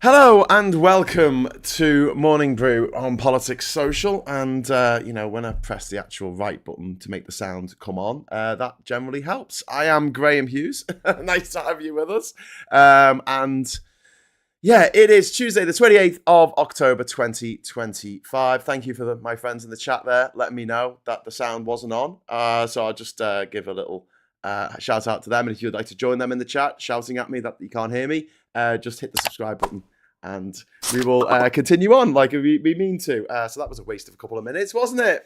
Hello and welcome to Morning Brew on Politics Social. And, when I press the actual right button to make the sound come on, that generally helps. I am Graham Hughes. Nice to have you with us. It is Tuesday, the 28th of October, 2025. Thank you for my friends in the chat there letting me know that the sound wasn't on. So I'll just give a little shout out to them. And if you'd like to join them in the chat, shouting at me that you can't hear me, just hit the subscribe button and we will continue on like we mean to. So that was a waste of a couple of minutes, wasn't it?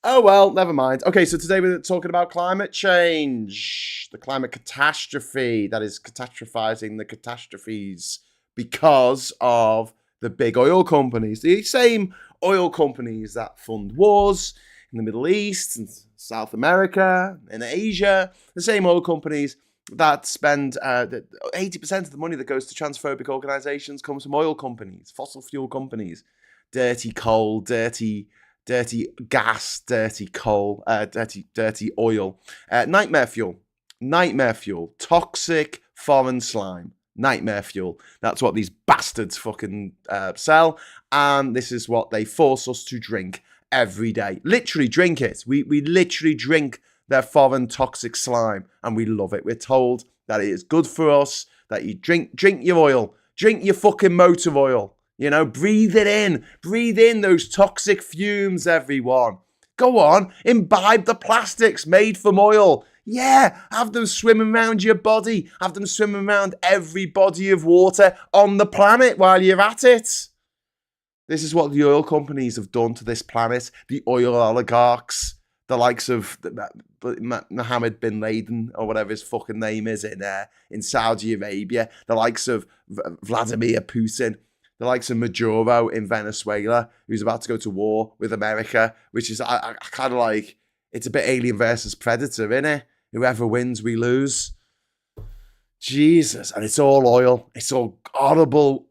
Oh, well, never mind. Okay, so today we're talking about climate change, the climate catastrophe that is catastrophizing the catastrophes because of the big oil companies, the same oil companies that fund wars in the Middle East and South America and Asia, the same oil companies that spend 80% of the money that goes to transphobic organizations comes from oil companies, fossil fuel companies, dirty coal, dirty gas, dirty coal, dirty oil, nightmare fuel, toxic foreign slime, nightmare fuel. That's what these bastards fucking sell, and this is what they force us to drink every day. Literally drink it. We literally drink their foreign toxic slime, and we love it. We're told that it is good for us, that you drink your oil, drink your fucking motor oil. Breathe it in. Breathe in those toxic fumes, everyone. Go on, imbibe the plastics made from oil. Yeah, have them swimming around your body. Have them swimming around every body of water on the planet while you're at it. This is what the oil companies have done to this planet. The oil oligarchs, the likes of Mohammed bin Laden, or whatever his fucking name is in Saudi Arabia, the likes of Vladimir Putin, the likes of Maduro in Venezuela, who's about to go to war with America, which is I kind of like, it's a bit Alien versus Predator, innit? Whoever wins, we lose. Jesus, and it's all oil. It's all audible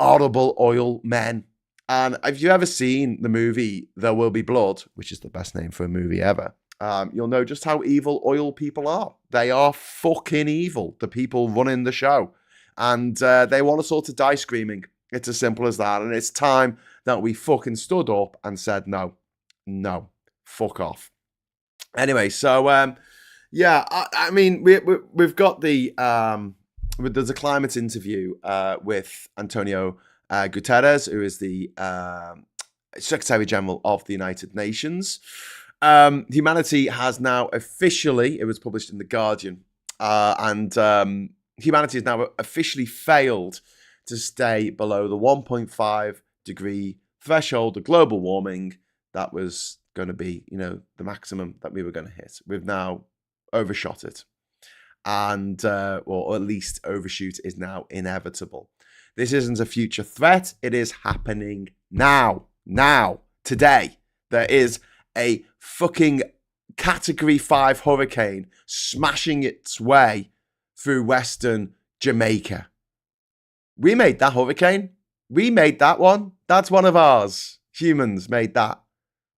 oil men. And have you ever seen the movie There Will Be Blood, which is the best name for a movie ever? You'll know just how evil oil people are. They are fucking evil, the people running the show. And they want us all to die screaming. It's as simple as that. And it's time that we fucking stood up and said, no, fuck off. Anyway, so, I mean, we've got there's a climate interview with Antonio Guterres, who is the Secretary General of the United Nations. Humanity has now officially, it was published in The Guardian, and humanity has now officially failed to stay below the 1.5 degree threshold of global warming that was going to be, the maximum that we were going to hit. We've now overshot it. And, or at least overshoot is now inevitable. This isn't a future threat. It is happening now. Today. There is a fucking Category 5 hurricane smashing its way through Western Jamaica. We made that hurricane. We made that one. That's one of ours. Humans made that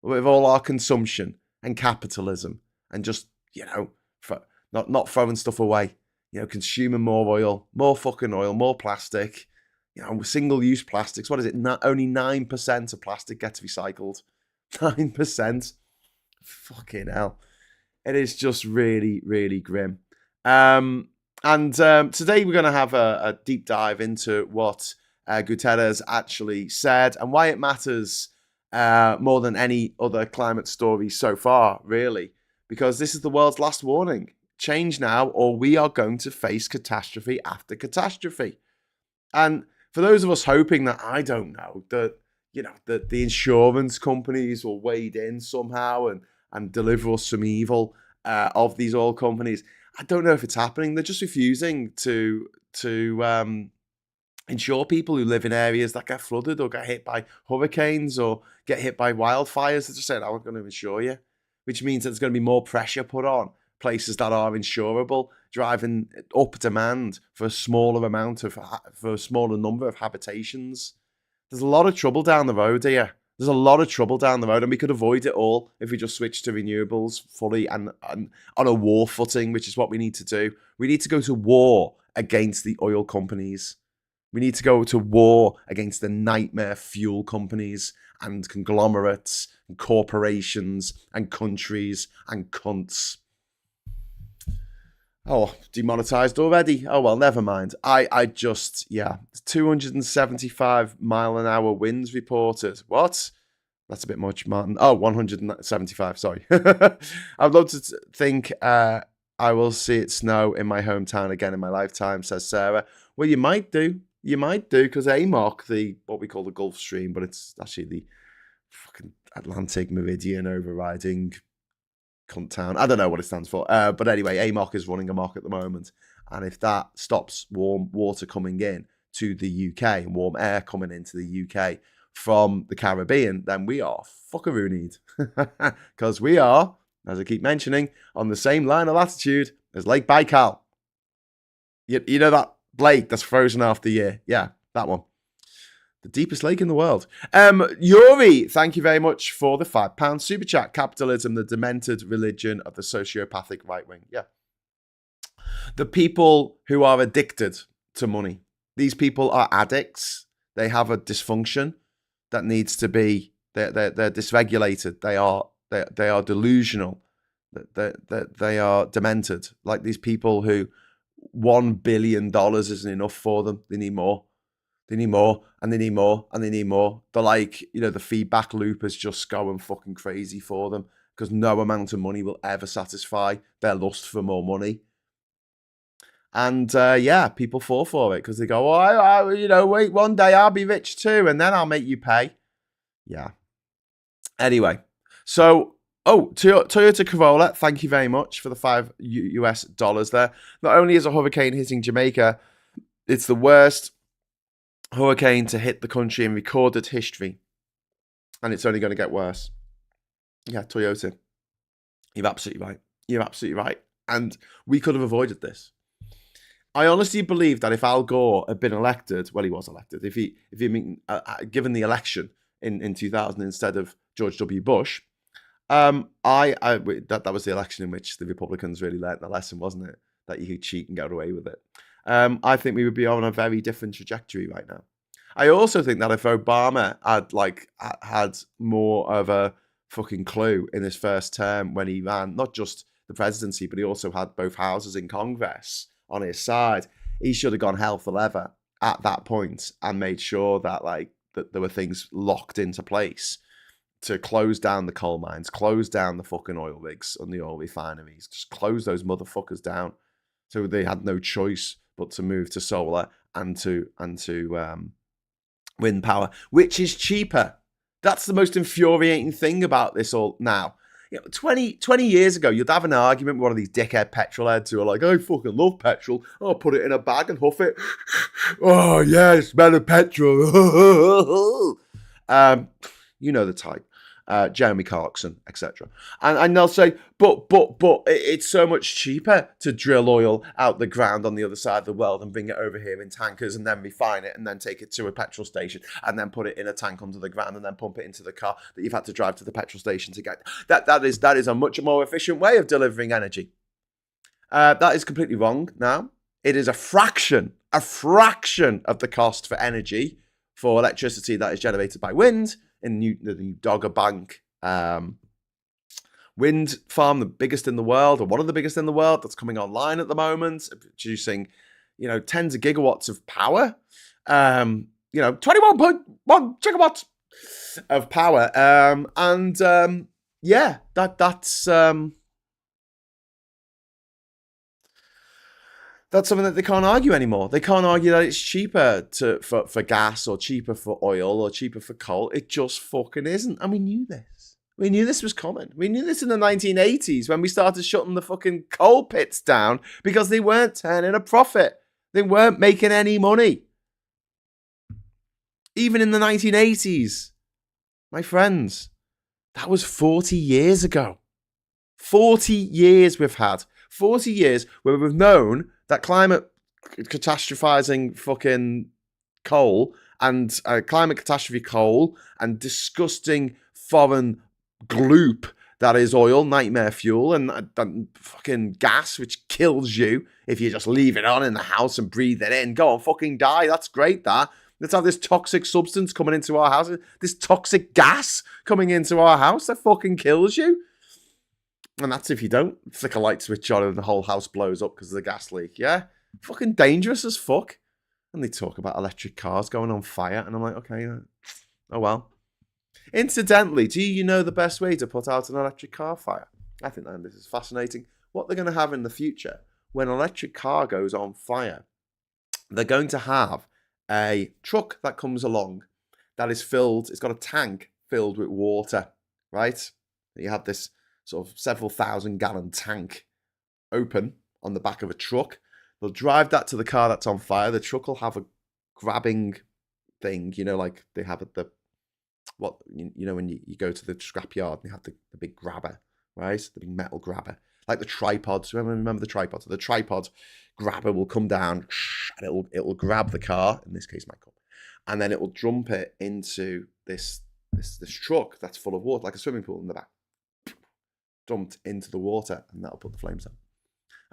with all our consumption and capitalism and just, not throwing stuff away. Consuming more oil, more fucking oil, more plastic. Single-use plastics. What is it? Only 9% of plastic gets recycled. 9%. Fucking hell. It is just really, really grim. And today we're going to have a deep dive into what Guterres actually said and why it matters more than any other climate story so far, really. Because this is the world's last warning. Change now or we are going to face catastrophe after catastrophe. And for those of us hoping that, I don't know, that the insurance companies will wade in somehow and deliver us some evil of these oil companies, I don't know if it's happening. They're just refusing to insure people who live in areas that get flooded or get hit by hurricanes or get hit by wildfires. They're just saying, I'm going to insure you, which means that there's going to be more pressure put on places that are insurable, driving up demand for a smaller number of habitations. There's a lot of trouble down the road here. There's a lot of trouble down the road, and we could avoid it all if we just switched to renewables fully and on a war footing, which is what we need to do. We need to go to war against the oil companies. We need to go to war against the nightmare fuel companies and conglomerates and corporations and countries and cunts. Oh, demonetized already? Oh, well, never mind. I just, 275 mile an hour winds reported. What? That's a bit much, Martin. Oh, 175, sorry. I'd love to think I will see it snow in my hometown again in my lifetime, says Sarah. Well, you might do. You might do, because AMOC, what we call the Gulf Stream, but it's actually the fucking Atlantic Meridian overriding cunt town. I don't know what it stands for. But anyway, AMOC is running amok at the moment. And if that stops warm water coming in to the UK and warm air coming into the UK from the Caribbean, then we are fuckaroonied. Because we are, as I keep mentioning, on the same line of latitude as Lake Baikal. You know that lake that's frozen after a year? Yeah, that one. The deepest lake in the world. Yuri, thank you very much for the £5 super chat. Capitalism, the demented religion of the sociopathic right wing. Yeah. The people who are addicted to money. These people are addicts. They have a dysfunction that needs to be. They're dysregulated. They are delusional. They are demented. Like these people who $1 billion isn't enough for them. They need more. They need more, and they need more, and they need more. They're like, the feedback loop is just going fucking crazy for them because no amount of money will ever satisfy their lust for more money. And people fall for it because they go, wait, one day I'll be rich too, and then I'll make you pay. Yeah. Anyway, so, Toyota Corolla, thank you very much for the $5 there. Not only is a hurricane hitting Jamaica, it's the worst hurricane to hit the country in recorded history, and it's only going to get worse. Yeah, Toyota, you're absolutely right. You're absolutely right, and we could have avoided this. I honestly believe that if Al Gore had been elected, well, he was elected. If he given the election in 2000 instead of George W. Bush, that was the election in which the Republicans really learnt the lesson, wasn't it? That you could cheat and get away with it. I think we would be on a very different trajectory right now. I also think that if Obama had more of a fucking clue in his first term when he ran, not just the presidency, but he also had both houses in Congress on his side, he should have gone hell for leather at that point and made sure that that there were things locked into place to close down the coal mines, close down the fucking oil rigs and the oil refineries, just close those motherfuckers down. So they had no choice but to move to solar and to wind power, which is cheaper. That's the most infuriating thing about this all now. 20 years ago, you'd have an argument with one of these dickhead petrol heads who are like, I fucking love petrol. I'll put it in a bag and huff it. Oh, yeah, smell of petrol. You know the type. Jeremy Clarkson, etc. And they'll say, but it's so much cheaper to drill oil out the ground on the other side of the world and bring it over here in tankers and then refine it and then take it to a petrol station and then put it in a tank under the ground and then pump it into the car that you've had to drive to the petrol station to get. That is a much more efficient way of delivering energy. That is completely wrong now. It is a fraction of the cost for energy for electricity that is generated by wind in the new Dogger Bank wind farm, the biggest in the world, or one of the biggest in the world, that's coming online at the moment, producing, tens of gigawatts of power. 21.1 gigawatts of power. That's something that they can't argue anymore. They can't argue that it's cheaper for gas or cheaper for oil or cheaper for coal. It just fucking isn't. And we knew this. We knew this was coming. We knew this in the 1980s when we started shutting the fucking coal pits down because they weren't turning a profit. They weren't making any money. Even in the 1980s. My friends, that was 40 years ago. 40 years we've had. 40 years where we've known that climate catastrophizing fucking coal and climate catastrophe coal and disgusting foreign gloop that is oil, nightmare fuel, and fucking gas, which kills you if you just leave it on in the house and breathe it in. Go on, fucking die. That's great, that. Let's have this toxic substance coming into our house, this toxic gas coming into our house that fucking kills you. And that's if you don't flick a light switch on and the whole house blows up because of the gas leak, yeah? Fucking dangerous as fuck. And they talk about electric cars going on fire, and I'm like, okay, oh well. Incidentally, do you know the best way to put out an electric car fire? I think that this is fascinating. What they're going to have in the future, when an electric car goes on fire, they're going to have a truck that comes along that is filled, it's got a tank filled with water, right? You have this sort of several thousand gallon tank open on the back of a truck. They'll drive that to the car that's on fire. The truck will have a grabbing thing, you know, like they have at the, what, you know, when you go to the scrapyard and you have the big grabber, right? The big metal grabber. Like the tripods. Remember the tripods? The tripod grabber will come down and it'll grab the car, in this case my cup, and then it will dump it into this truck that's full of water, like a swimming pool in the back. Dumped into the water, and that'll put the flames out.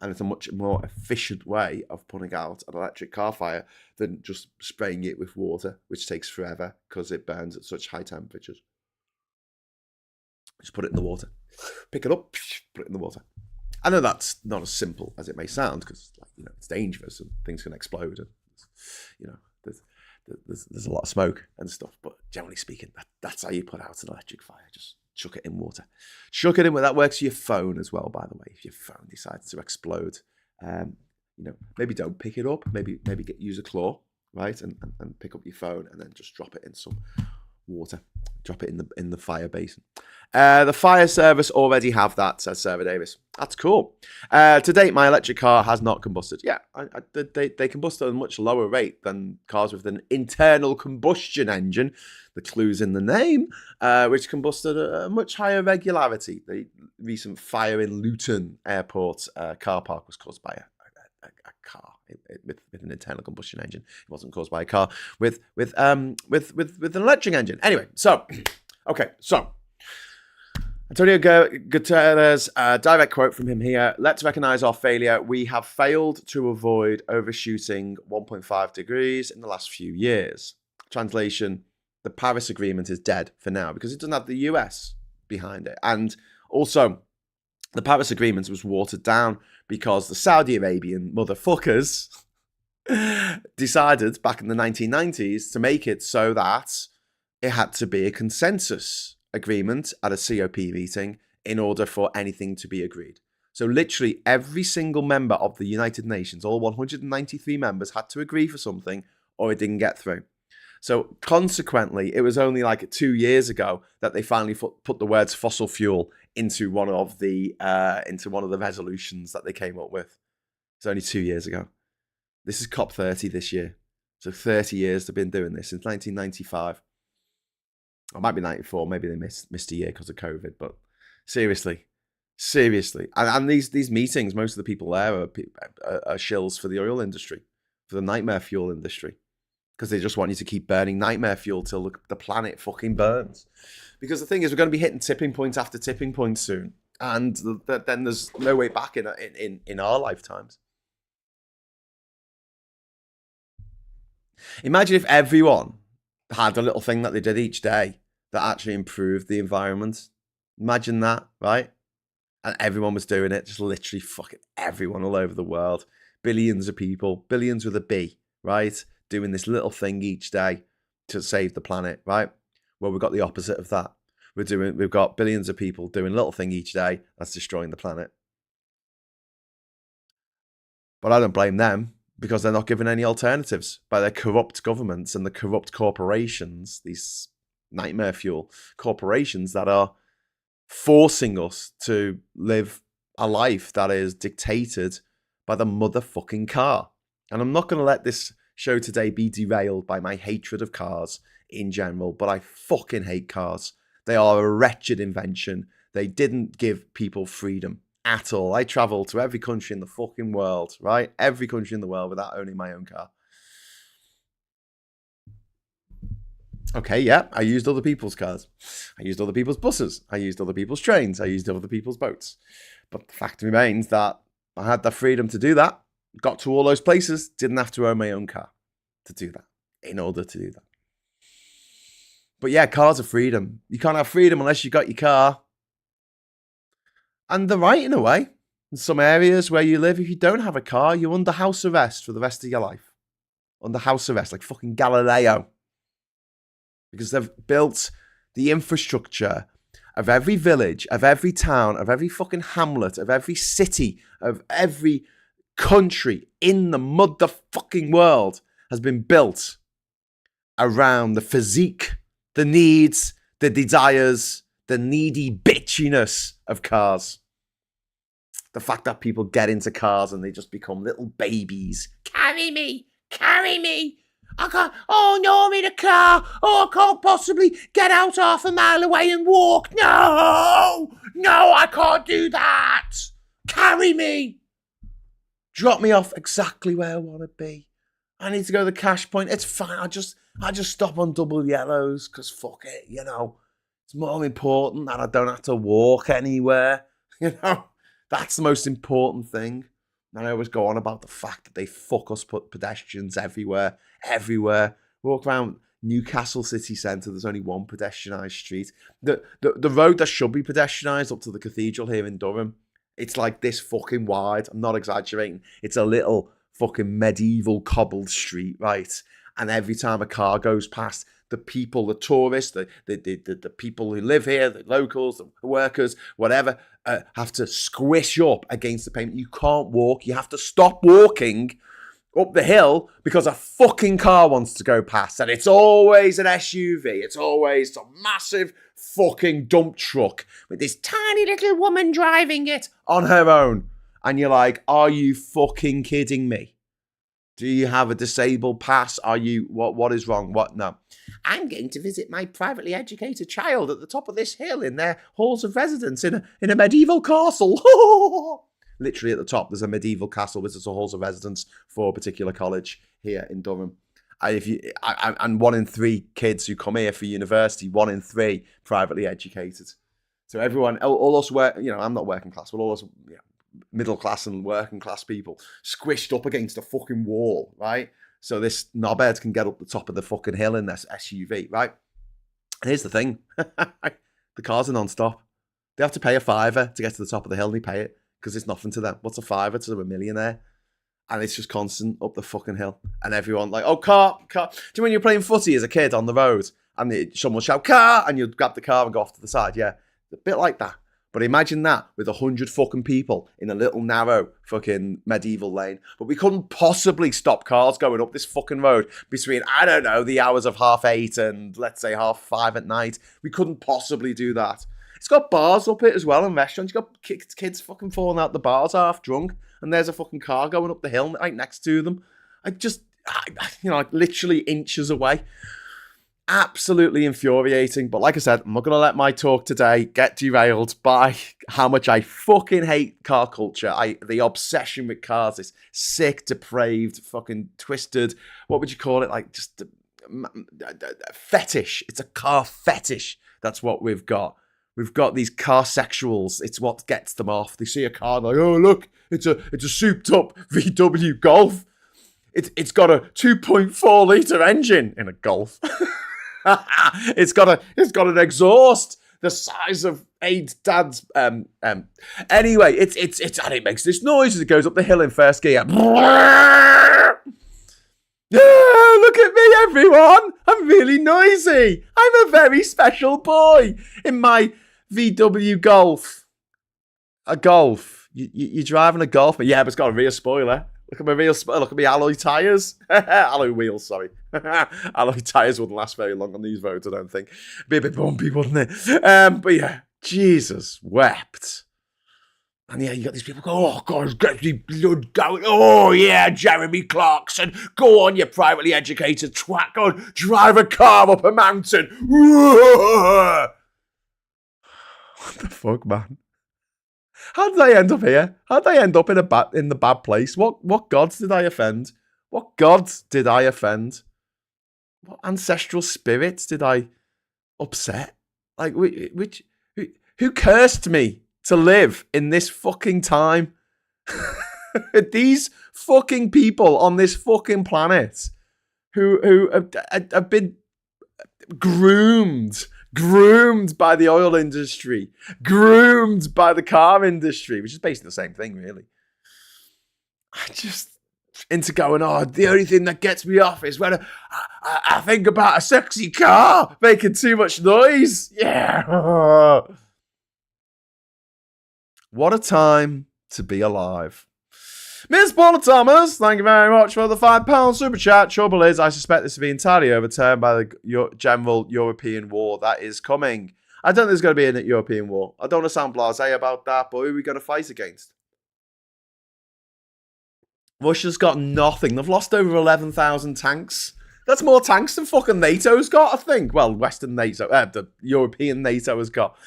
And it's a much more efficient way of putting out an electric car fire than just spraying it with water, which takes forever because it burns at such high temperatures. Just put it in the water. Pick it up, put it in the water. I know that's not as simple as it may sound because, like, you know, it's dangerous and things can explode, and, you know, there's a lot of smoke and stuff. But generally speaking, that's how you put out an electric fire. Just chuck it in water. Chuck it in. That works for your phone as well, by the way. If your phone decides to explode, you know, maybe don't pick it up. Maybe use a claw, right, and pick up your phone and then just drop it in some water. Drop it in the fire basin. The fire service already have that, says Sarah Davis. That's cool. To date, my electric car has not combusted. Yeah, they combust at a much lower rate than cars with an internal combustion engine. The clue's in the name, which combusted at a much higher regularity. The recent fire in Luton Airport car park was caused by a car with an internal combustion engine. It wasn't caused by a car with an electric engine. Anyway, so Antonio Guterres, direct quote from him here. Let's recognize our failure. We have failed to avoid overshooting 1.5 degrees in the last few years. Translation: the Paris Agreement is dead for now because it doesn't have the US behind it. And also, the Paris Agreement was watered down because the Saudi Arabian motherfuckers decided back in the 1990s to make it so that it had to be a consensus agreement at a COP meeting in order for anything to be agreed. So literally every single member of the United Nations, all 193 members, had to agree for something or it didn't get through. So consequently, it was only like 2 years ago that they finally put the words fossil fuel into one of the resolutions that they came up with. It's only 2 years ago. This is COP30 this year. So 30 years they've been doing this since 1995. Or it might be 94. Maybe they missed a year because of COVID. But seriously. And these meetings, most of the people there are shills for the oil industry, for the nightmare fuel industry. Because they just want you to keep burning nightmare fuel till the planet fucking burns. Because the thing is, we're going to be hitting tipping point after tipping point soon. And then there's no way back in our lifetimes. Imagine if everyone had a little thing that they did each day that actually improved the environment. Imagine that, right? And everyone was doing it, just literally fucking everyone all over the world. Billions of people, billions with a B, right? Doing this little thing each day to save the planet, right? Well, we've got the opposite of that. We've got billions of people doing a little thing each day that's destroying the planet. But I don't blame them because they're not given any alternatives by their corrupt governments and the corrupt corporations, these nightmare fuel corporations that are forcing us to live a life that is dictated by the motherfucking car. And I'm not going to let this show today be derailed by my hatred of cars in general, but I fucking hate cars. They are a wretched invention. They didn't give people freedom at all. I travel to every country in the fucking world, right? Every country in the world without owning my own car. Okay, yeah, I used other people's cars. I used other people's buses. I used other people's trains. I used other people's boats. But the fact remains that I had the freedom to do that, got to all those places, didn't have to own my own car to do that, in order to do that. But yeah, cars are freedom. You can't have freedom unless you got your car. And they're right in a way. In some areas where you live, if you don't have a car, you're under house arrest for the rest of your life. Under house arrest, like fucking Galileo. Because they've built the infrastructure of every village, of every town, of every fucking hamlet, of every city, of every country in the motherfucking world has been built around the physique, the needs, the desires, the needy bitchiness of cars. The fact that people get into cars and they just become little babies. Carry me, carry me. I can't, oh no, I'm in a car. Oh, I can't possibly get out half a mile away and walk. No, I can't do that. Carry me. Drop me off exactly where I want to be. I need to go to the cash point. It's fine. I just stop on double yellows because fuck it, you know. It's more important that I don't have to walk anywhere. You know, that's the most important thing. And I always go on about the fact that they fuck us pedestrians everywhere. Walk around Newcastle city centre, there's only one pedestrianised street. The road that should be pedestrianised up to the cathedral here in Durham, it's like this fucking wide. I'm not exaggerating. It's a little fucking medieval cobbled street, right? And every time a car goes past, the people, the tourists, the people who live here, the locals, the workers, whatever, have to squish up against the pavement. You can't walk. You have to stop walking up the hill because a fucking car wants to go past. And it's always an SUV. It's always a massive fucking dump truck with this tiny little woman driving it on her own. And you're like, are you fucking kidding me? Do you have a disabled pass? Are you, what is wrong? What? No. I'm going to visit my privately educated child at the top of this hill in their halls of residence in a medieval castle. Literally at the top, there's a medieval castle, which is a halls of residence for a particular college here in Durham. And 1 in 3 kids who come here for university, 1 in 3 privately educated. So everyone, all us I'm not working class, but all us, middle class and working class people squished up against a fucking wall, right? So this knobhead can get up the top of the fucking hill in this SUV, right? And here's the thing. The cars are non-stop. They have to pay a £5 to get to the top of the hill and they pay it because it's nothing to them. What's a £5 to a millionaire? And it's just constant up the fucking hill. And everyone like, oh, car. Do you know when you're playing footy as a kid on the road and someone will shout, car, and you'd grab the car and go off to the side? Yeah, a bit like that. But imagine that with 100 fucking people in a little narrow fucking medieval lane. But we couldn't possibly stop cars going up this fucking road between, I don't know, the hours of 8:30 and let's say 5:30 at night. We couldn't possibly do that. It's got bars up it as well and restaurants. You've got kids fucking falling out the bars half drunk. And there's a fucking car going up the hill right next to them. Literally inches away. Absolutely infuriating. But like I said, I'm not going to let my talk today get derailed by how much I fucking hate car culture. The obsession with cars, this sick, depraved, fucking twisted, what would you call it? Like just fetish. It's a car fetish. That's what we've got. We've got these car sexuals. It's what gets them off. They see a car like, oh look, it's a souped up VW Golf. It's got a 2.4 litre engine in a Golf. It's got an exhaust the size of Aid's dad's. Anyway, it's and it makes this noise as it goes up the hill in first gear. Yeah, look at me, everyone. I'm really noisy. I'm a very special boy in my VW Golf. A Golf. You're driving a Golf, but yeah, but it's got a rear spoiler. Look at my alloy tyres. Alloy wheels, sorry. Alloy tyres wouldn't last very long on these roads, I don't think. Be a bit bumpy, wouldn't it? But yeah, Jesus wept. And yeah, you got these people go, oh, God, get the blood going. Oh, yeah, Jeremy Clarkson. Go on, you privately educated twat. Go on, drive a car up a mountain. What the fuck, man? How did I end up here? How did I end up in the bad place? What gods did I offend? What gods did I offend? What ancestral spirits did I upset? Like, which who cursed me to live in this fucking time? These fucking people on this fucking planet who have been groomed by the oil industry, groomed by the car industry, which is basically the same thing, really. I just into going, oh, the only thing that gets me off is when I think about a sexy car making too much noise. Yeah. What a time to be alive. Miss Paula Thomas, thank you very much for the £5 super chat. Trouble is, I suspect this will be entirely overturned by the general European war that is coming. I don't think there's going to be a European war. I don't want to sound blasé about that, but who are we going to fight against? Russia's got nothing. They've lost over 11,000 tanks. That's more tanks than fucking NATO's got, I think. Well, Western NATO, the European NATO has got.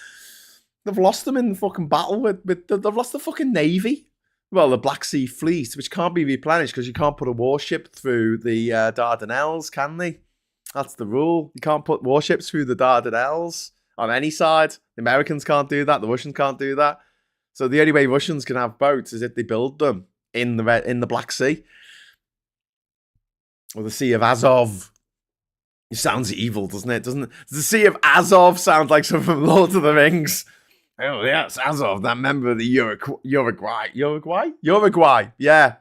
They've lost them in the fucking battle they've lost the fucking navy. Well, the Black Sea Fleet, which can't be replenished because you can't put a warship through the Dardanelles, can they? That's the rule. You can't put warships through the Dardanelles on any side. The Americans can't do that. The Russians can't do that. So the only way Russians can have boats is if they build them in the Black Sea or the Sea of Azov. It sounds evil, doesn't it? Does the Sea of Azov sound like something from Lord of the Rings? Oh, yeah, it's Azov, that member of the Uruguay. Uruguay, yeah.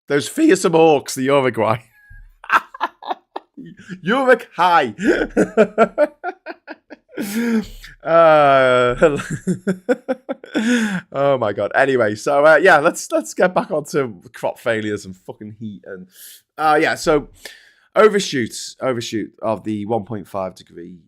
Those fearsome orcs, the Uruguay. Uruguay. Oh my god. Anyway, so yeah, let's get back onto crop failures and fucking heat and yeah. So overshoot of the 1.5 degree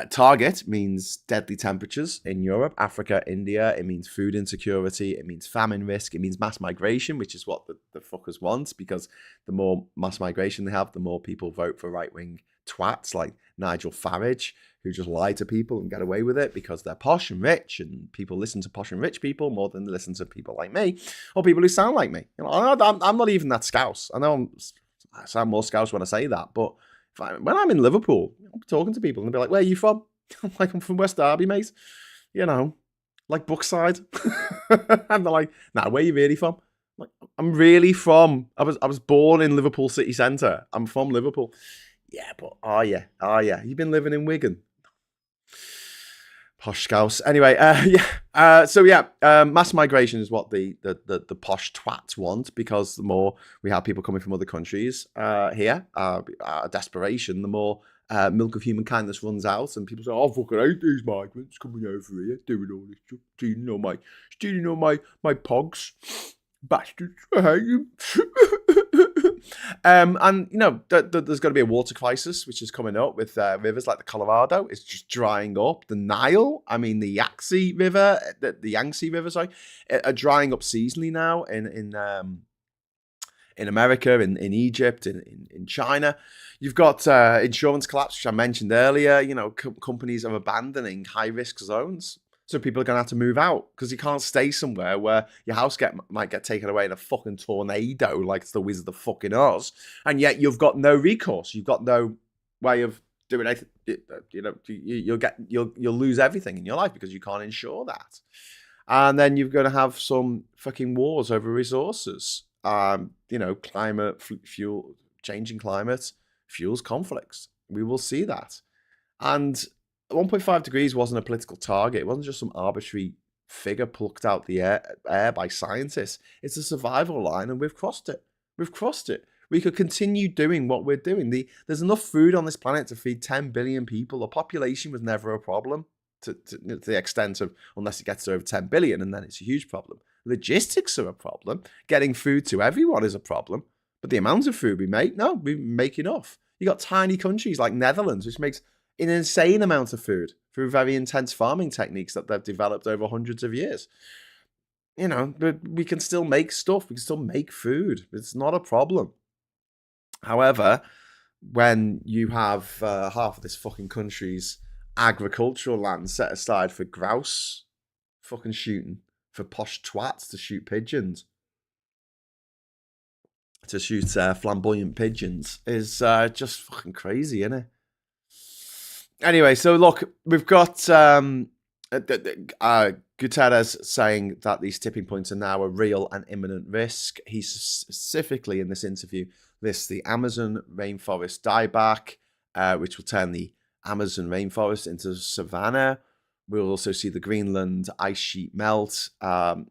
target means deadly temperatures in Europe, Africa, India. It means food insecurity. It means famine risk. It means mass migration, which is what the fuckers want, because the more mass migration they have, the more people vote for right-wing twats like Nigel Farage, who just lie to people and get away with it because they're posh and rich, and people listen to posh and rich people more than they listen to people like me or people who sound like me. You know, I'm not even that Scouse. I know I sound more Scouse when I say that, but when I'm in Liverpool, I'm talking to people and they'll be like, "Where are you from?" I'm like, "I'm from West Derby, mate." You know, like Brookside. And they're like, "Nah, where are you really from?" I'm like, "I'm really from. I was born in Liverpool city centre. I'm from Liverpool." Yeah, but yeah. You've been living in Wigan. Posh Scouse. Anyway, yeah. So yeah, mass migration is what the posh twats want, because the more we have people coming from other countries here, desperation, the more milk of human kindness runs out, and people say, "Oh, fucking hate these migrants coming over here, doing all this stuff, stealing all my pogs, bastards. I hate you." And you know, there's going to be a water crisis which is coming up with rivers like the Colorado. It's just drying up. The Nile, I mean the Yangtze River, sorry, are drying up seasonally now in America, in Egypt, in China. You've got insurance collapse, which I mentioned earlier. You know, companies are abandoning high risk zones. So people are going to have to move out because you can't stay somewhere where your house might get taken away in a fucking tornado like it's the Wizard of fucking Oz, and yet you've got no recourse. You've got no way of doing anything. You know, you'll lose everything in your life because you can't insure that. And then you're going to have some fucking wars over resources. You know, climate, fuel, changing climate fuels conflicts. We will see that. And 1.5 degrees wasn't a political target. It wasn't just some arbitrary figure plucked out the air by scientists. It's a survival line, and we've crossed it. We could continue doing what we're doing. There's enough food on this planet to feed 10 billion people. The population was never a problem to the extent of, unless it gets to over 10 billion, and then it's a huge problem. Logistics are a problem. Getting food to everyone is a problem. But the amount of food we make, no, we make enough. You got tiny countries like Netherlands, which makes an insane amount of food through very intense farming techniques that they've developed over hundreds of years. You know, but we can still make stuff. We can still make food. It's not a problem. However, when you have half of this fucking country's agricultural land set aside for grouse fucking shooting, for posh twats to shoot pigeons, to shoot flamboyant pigeons is just fucking crazy, isn't it? Anyway, so look, we've got Guterres saying that these tipping points are now a real and imminent risk. He specifically in this interview lists the Amazon rainforest dieback, which will turn the Amazon rainforest into savanna. We'll also see the Greenland ice sheet melt,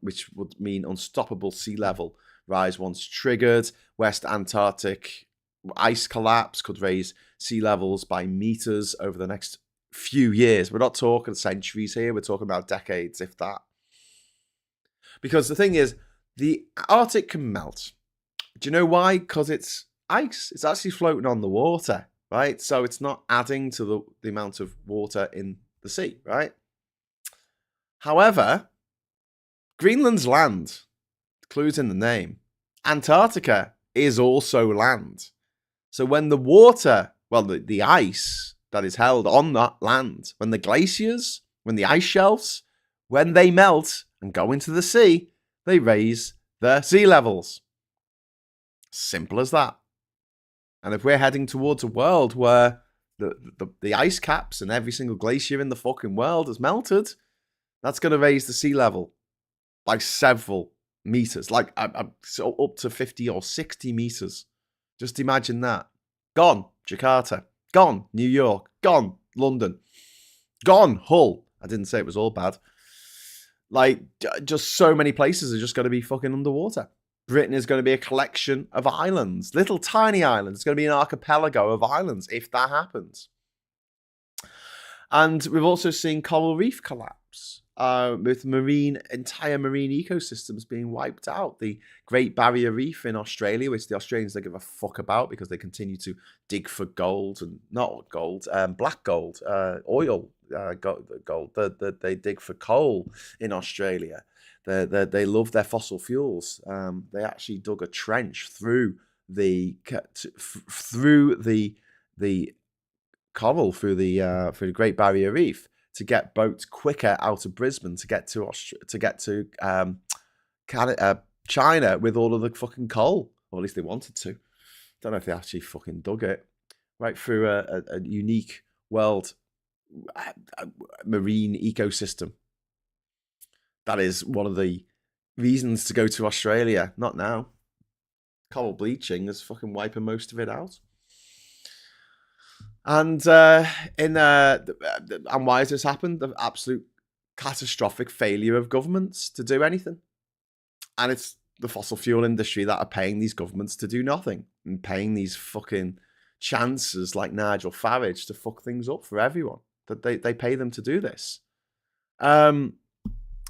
which would mean unstoppable sea level rise once triggered. West Antarctic ice collapse could raise sea levels by meters over the next few years. We're not talking centuries here. We're talking about decades, if that. Because the thing is, the Arctic can melt. Do you know why? Because it's ice. It's actually floating on the water, right? So it's not adding to the amount of water in the sea, right? However, Greenland's land. The clue's in the name. Antarctica is also land. So when the water, well, the ice that is held on that land, when the glaciers, when the ice shelves, when they melt and go into the sea, they raise the sea levels. Simple as that. And if we're heading towards a world where the ice caps and every single glacier in the fucking world has melted, that's going to raise the sea level by several meters, like so up to 50 or 60 meters. Just imagine that. Gone Jakarta. Gone New York. Gone London. Gone Hull. I didn't say it was all bad. Like, just so many places are just going to be fucking underwater. Britain is going to be a collection of islands. Little tiny islands. It's going to be an archipelago of islands if that happens. And we've also seen coral reef collapse. With entire marine ecosystems being wiped out. The Great Barrier Reef in Australia, which the Australians don't give a fuck about because they continue to dig for gold and not gold, black gold, oil, gold. They dig for coal in Australia. They love their fossil fuels. They actually dug a trench through the coral through the Great Barrier Reef to get boats quicker out of Brisbane to get to China with all of the fucking coal, or at least they wanted to. Don't know if they actually fucking dug it right through a unique world marine ecosystem. That is one of the reasons to go to Australia. Not now. Coral bleaching is fucking wiping most of it out. And why has this happened? The absolute catastrophic failure of governments to do anything. And it's the fossil fuel industry that are paying these governments to do nothing and paying these fucking chances like Nigel Farage to fuck things up for everyone. That they pay them to do this. And,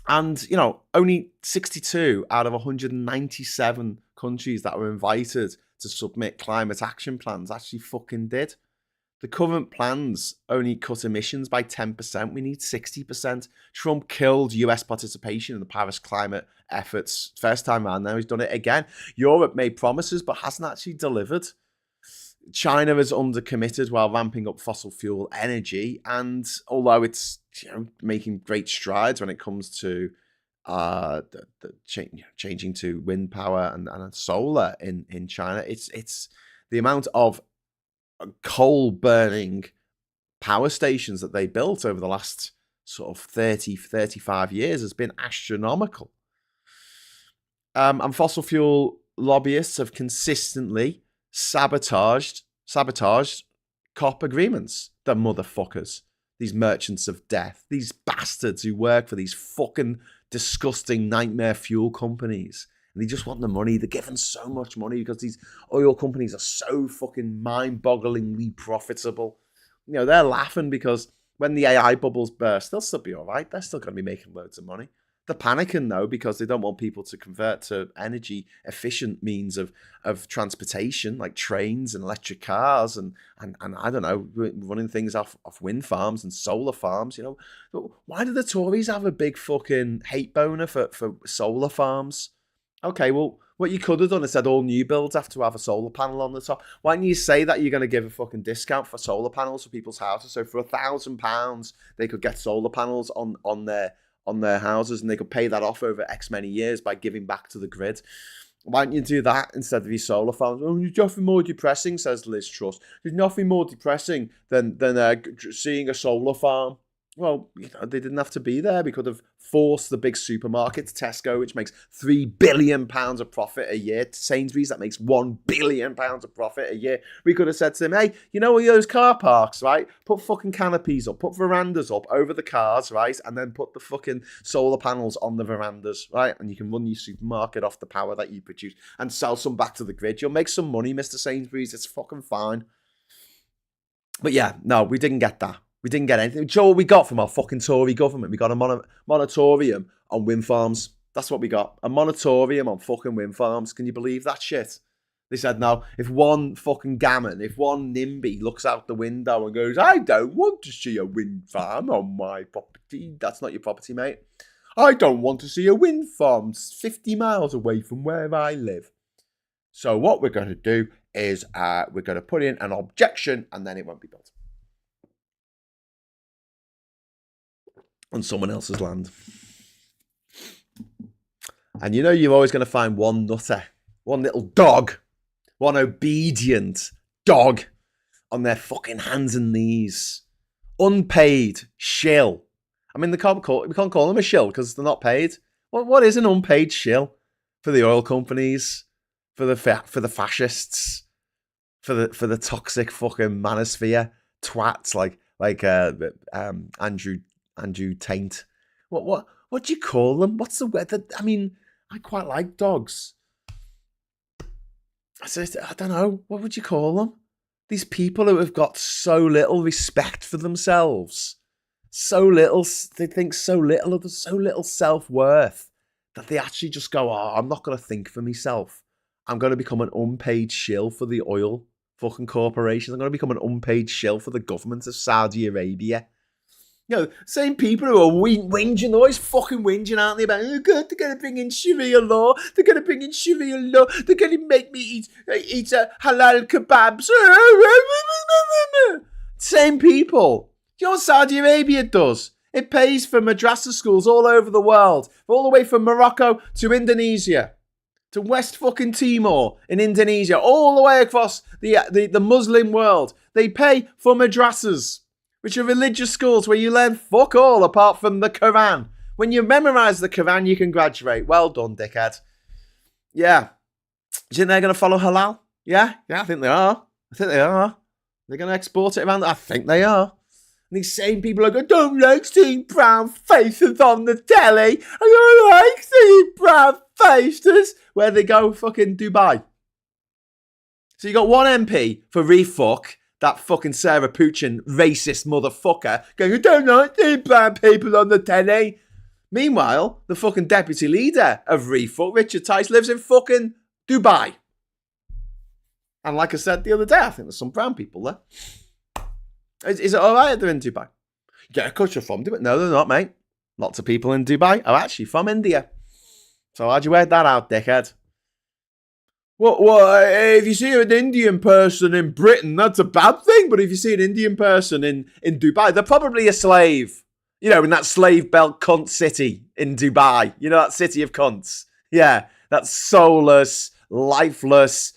you know, only 62 out of 197 countries that were invited to submit climate action plans actually fucking did. The current plans only cut emissions by 10%. We need 60%. Trump killed US participation in the Paris climate efforts first time around. Now he's done it again. Europe made promises but hasn't actually delivered. China is undercommitted while ramping up fossil fuel energy. And although it's making great strides when it comes to changing to wind power and solar in China, it's the amount of coal burning power stations that they built over the last sort of 35 years has been astronomical. And fossil fuel lobbyists have consistently sabotaged COP agreements. The motherfuckers, these merchants of death, these bastards who work for these fucking disgusting nightmare fuel companies. And they just want the money. They're given so much money because these oil companies are so fucking mind-bogglingly profitable. You know, they're laughing because when the AI bubbles burst, they'll still be all right. They're still going to be making loads of money. They're panicking, though, because they don't want people to convert to energy-efficient means of transportation, like trains and electric cars and I don't know, running things off wind farms and solar farms, you know. Why do the Tories have a big fucking hate boner for solar farms? Okay, well, what you could have done is said all new builds have to have a solar panel on the top. Why don't you say that you're going to give a fucking discount for solar panels for people's houses? So for £1,000, they could get solar panels on their houses, and they could pay that off over X many years by giving back to the grid. Why don't you do that instead of these solar farms? Oh, there's nothing more depressing, says Liz Truss. There's nothing more depressing than seeing a solar farm. Well, they didn't have to be there. We could have forced the big supermarkets, Tesco, which makes £3 billion of profit a year, to Sainsbury's, that makes £1 billion of profit a year. We could have said to them, hey, you know all those car parks, right? Put fucking canopies up, put verandas up over the cars, right? And then put the fucking solar panels on the verandas, right? And you can run your supermarket off the power that you produce and sell some back to the grid. You'll make some money, Mr. Sainsbury's. It's fucking fine. But yeah, no, we didn't get that. We didn't get anything. Do you know what we got from our fucking Tory government? We got a moratorium on wind farms. That's what we got. A moratorium on fucking wind farms. Can you believe that shit? They said, no, if one fucking gammon, if one NIMBY looks out the window and goes, I don't want to see a wind farm on my property. That's not your property, mate. I don't want to see a wind farm 50 miles away from where I live. So what we're going to do is we're going to put in an objection and then it won't be built on someone else's land. And you know you're always going to find one nutter, one little dog, one obedient dog on their fucking hands and knees. Unpaid shill. I mean, we can't call them a shill because they're not paid. What is an unpaid shill? For the oil companies, for the fascists, for the toxic fucking manosphere twats like Andrew Taint. What do you call them? What's the weather? I mean, I quite like dogs. I don't know. What would you call them? These people who have got so little respect for themselves, so little, they think so little of so little self-worth that they actually just go, oh, I'm not going to think for myself. I'm going to become an unpaid shill for the oil fucking corporations. I'm going to become an unpaid shill for the government of Saudi Arabia. You know, same people who are whinging, always fucking whinging, aren't they? About, oh God, they're going to bring in Sharia law. They're going to bring in Sharia law. They're going to make me eat halal kebabs. Same people. Do you know what Saudi Arabia does? It pays for madrasa schools all over the world, all the way from Morocco to Indonesia, to West fucking Timor in Indonesia, all the way across the Muslim world. They pay for madrasas, which are religious schools where you learn fuck all apart from the Quran. When you memorize the Quran, you can graduate. Well done, dickhead. Yeah. Do you think they're going to follow halal? Yeah, I think they are. They're going to export it around. I think they are. And these same people are going, I don't like seeing brown faces on the telly. I don't like seeing brown faces. Where they go, fucking Dubai. So you got one MP for refuck, that fucking Sarah Puchin racist motherfucker, going, I don't like seeing brown people on the telly. Meanwhile, the fucking deputy leader of refuck, Richard Tice, lives in fucking Dubai. And like I said the other day, I think there's some brown people there. Is it all right if they're in Dubai? Yeah, of course you're from Dubai. No, they're not, mate. Lots of people in Dubai are actually from India. So how'd you work that out, dickhead? Well, if you see an Indian person in Britain, that's a bad thing. But if you see an Indian person in Dubai, they're probably a slave. You know, in that slave belt cunt city in Dubai. You know, that city of cunts. Yeah, that soulless, lifeless,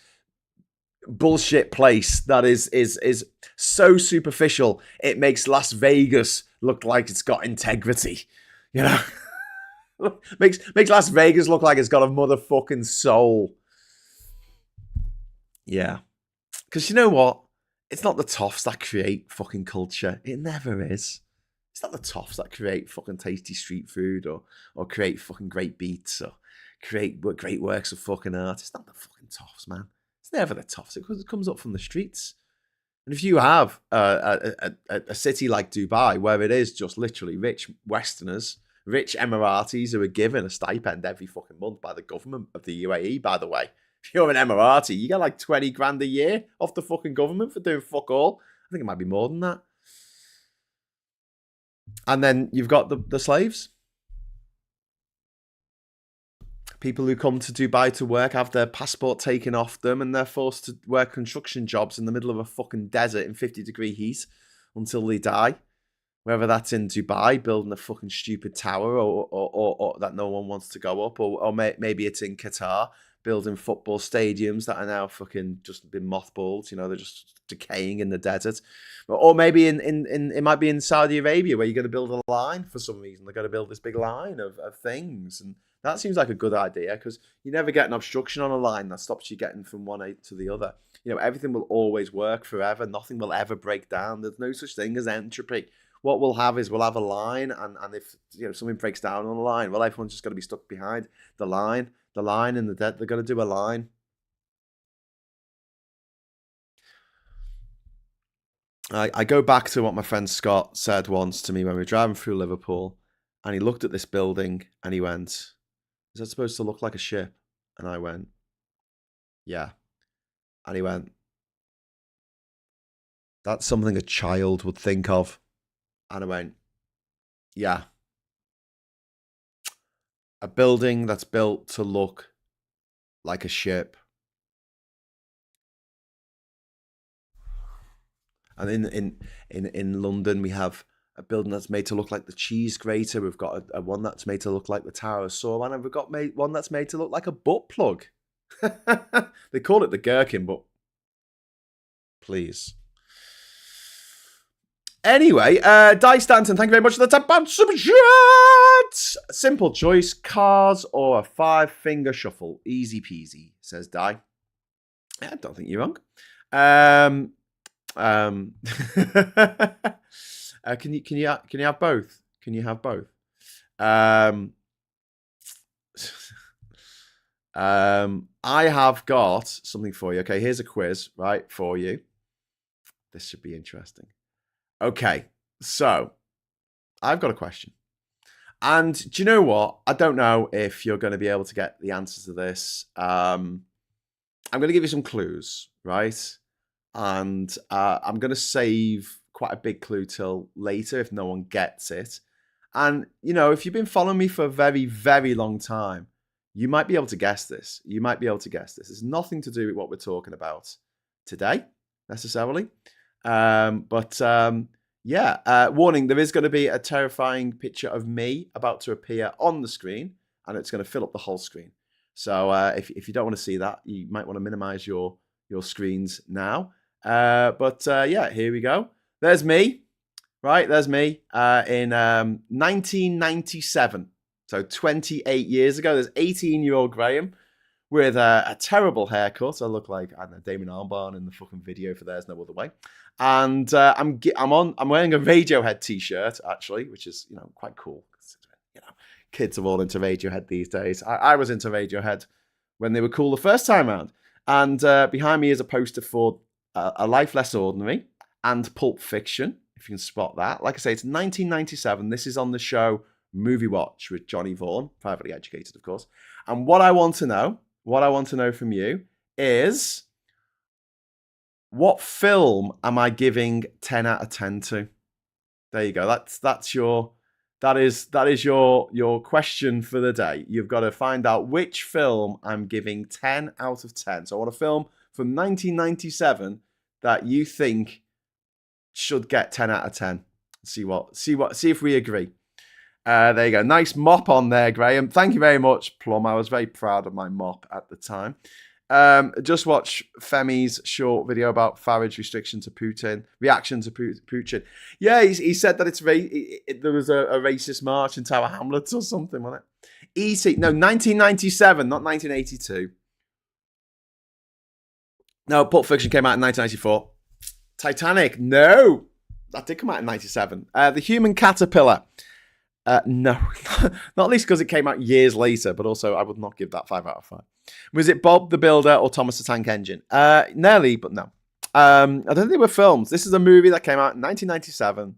bullshit place that is so superficial it makes Las Vegas look like it's got integrity. You know, makes Las Vegas look like it's got a motherfucking soul. Yeah, because you know what? It's not the toffs that create fucking culture. It never is. It's not the toffs that create fucking tasty street food or create fucking great beats or create great works of fucking art. It's not the fucking toffs, man. It's never the toffs. It comes up from the streets. And if you have a city like Dubai, where it is just literally rich Westerners, rich Emiratis who are given a stipend every fucking month by the government of the UAE, by the way. If you're an Emirati, you get like 20 grand a year off the fucking government for doing fuck all. I think it might be more than that. And then you've got the slaves. People who come to Dubai to work have their passport taken off them and they're forced to work construction jobs in the middle of a fucking desert in 50-degree heat until they die. Whether that's in Dubai, building a fucking stupid tower, or that no one wants to go up, or maybe it's in Qatar, building football stadiums that are now fucking just been mothballed. You know, they're just decaying in the desert. Or maybe in it might be in Saudi Arabia, where you're going to build a line for some reason. They're going to build this big line of things, and that seems like a good idea, because you never get an obstruction on a line that stops you getting from one end to the other. You know, everything will always work forever. Nothing will ever break down. There's no such thing as entropy. What we'll have is we'll have a line, and if something breaks down on the line, well, everyone's just going to be stuck behind the line and the dead. They're going to do a line. I go back to what my friend Scott said once to me when we were driving through Liverpool, and he looked at this building and he went, "Is that supposed to look like a ship?" And I went, "Yeah." And he went, "That's something a child would think of." And I went, "Yeah. A building that's built to look like a ship." And in London, we have a building that's made to look like the cheese grater. We've got a one that's made to look like the Tower of Sauron, and we've got one that's made to look like a butt plug. They call it the gherkin, but please. Anyway, Di Stanton, thank you very much for the £10 super chat. Simple choice, cars or a 5-finger shuffle. Easy peasy, says Di. Yeah, I don't think you're wrong. Can you have both? Can you have both? I have got something for you. Okay, here's a quiz, right, for you. This should be interesting. Okay, so I've got a question. And do you know what? I don't know if you're going to be able to get the answer to this. I'm going to give you some clues, right? And I'm going to save quite a big clue till later if no one gets it. And, if you've been following me for a very, very long time, you might be able to guess this. It's nothing to do with what we're talking about today, necessarily. Warning, there is going to be a terrifying picture of me about to appear on the screen, and it's going to fill up the whole screen. So if you don't want to see that, you might want to minimize your screens now. Here we go. There's me, right? There's me in 1997. So 28 years ago, there's 18-year-old Graham with a terrible haircut. I look like, I don't know, Damon Albarn in the fucking video for There's No Other Way. And I'm wearing a Radiohead t-shirt, actually, which is, quite cool. Kids are all into Radiohead these days. I was into Radiohead when they were cool the first time around. And behind me is a poster for A Life Less Ordinary and Pulp Fiction, if you can spot that. Like I say, it's 1997. This is on the show Movie Watch with Johnny Vaughan, privately educated, of course. And what I want to know from you is, what film am I giving 10 out of 10 to? There you go. That is your question for the day. You've got to find out which film I'm giving 10 out of 10. So I want a film from 1997 that you think should get 10 out of 10. See if we agree. There you go. Nice mop on there, Graham. Thank you very much, Plum. I was very proud of my mop at the time. Just watch Femi's short video about Farage reaction to Putin. Yeah, he said that there was a racist march in Tower Hamlets or something, wasn't it? E.T. No, 1997, not 1982. No, Pulp Fiction came out in 1994. Titanic, no, that did come out in 97. The Human Caterpillar. No, not least because it came out years later, but also I would not give that 5 out of 5. Was it Bob the Builder or Thomas the Tank Engine? Nearly, but no. I don't think they were films. This is a movie that came out in 1997.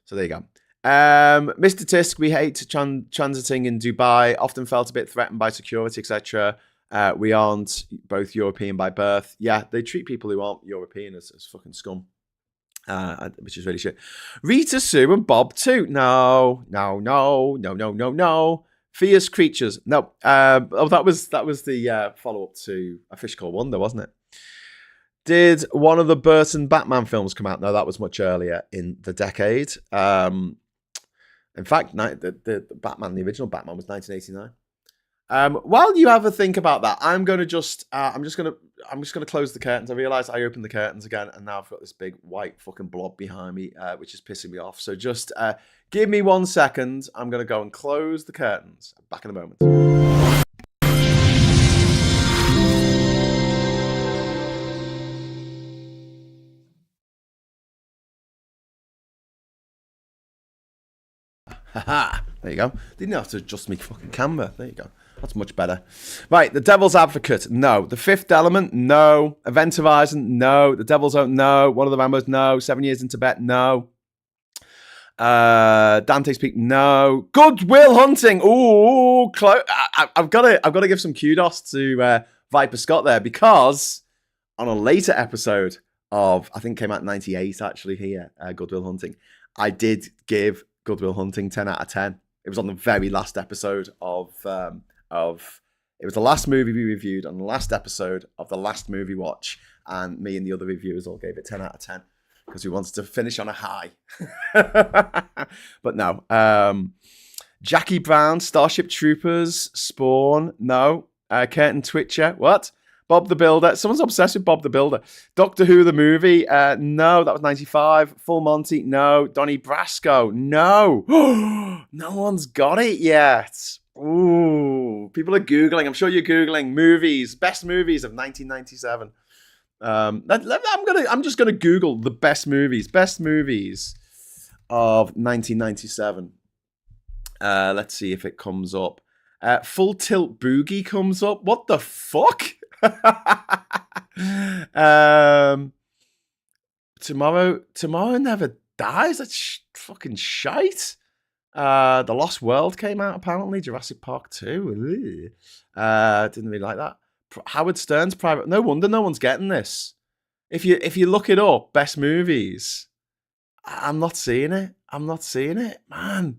So there you go. Mr. Tisk, we hate transiting in Dubai, often felt a bit threatened by security, etc. We aren't both European by birth. Yeah, they treat people who aren't European as fucking scum. Which is really shit. Rita Sue and Bob too. No. Fierce Creatures. No. That was the follow-up to A Fish Called Wanda, wasn't it? Did one of the Burton Batman films come out? No, that was much earlier in the decade. In fact, the Batman, the original Batman, was 1989. While you have a think about that, I'm just gonna close the curtains. I realize I opened the curtains again, and now I've got this big white fucking blob behind me, which is pissing me off. So just give me 1 second. I'm gonna go and close the curtains. Back in a moment. Haha, there you go. Didn't have to adjust me fucking camera. There you go. That's much better. Right, The Devil's Advocate, no. The Fifth Element, no. Event Horizon, no. The Devil's Own, no. One of the Rambos, no. 7 Years in Tibet, no. Dante's Peak, no. Good Will Hunting, ooh, I've got to give some kudos to Viper Scott there, because on a later episode of, I think it came out in 98 actually here, Good Will Hunting, I did give Good Will Hunting 10 out of 10. It was on the very last episode of it was the last movie we reviewed on the last episode of the last movie watch, and me and the other reviewers all gave it 10 out of 10 because we wanted to finish on a high. But no, Jackie Brown, Starship Troopers, Spawn, no. Curtain Twitcher, what? Bob the Builder. Someone's obsessed with Bob the Builder. Doctor Who, the movie. No, that was 95. Full Monty. No. Donnie Brasco. No. No one's got it yet. Ooh. People are Googling. I'm sure you're Googling movies. Best movies of 1997. I'm just gonna Google the best movies. Best movies of 1997. Let's see if it comes up. Full Tilt Boogie comes up. What the fuck? Tomorrow Never Dies. That's fucking shite. The Lost World came out apparently. Jurassic Park 2. Didn't really like that. Howard Stern's Private. No wonder no one's getting this. If you look it up, best movies, I'm not seeing it. Man.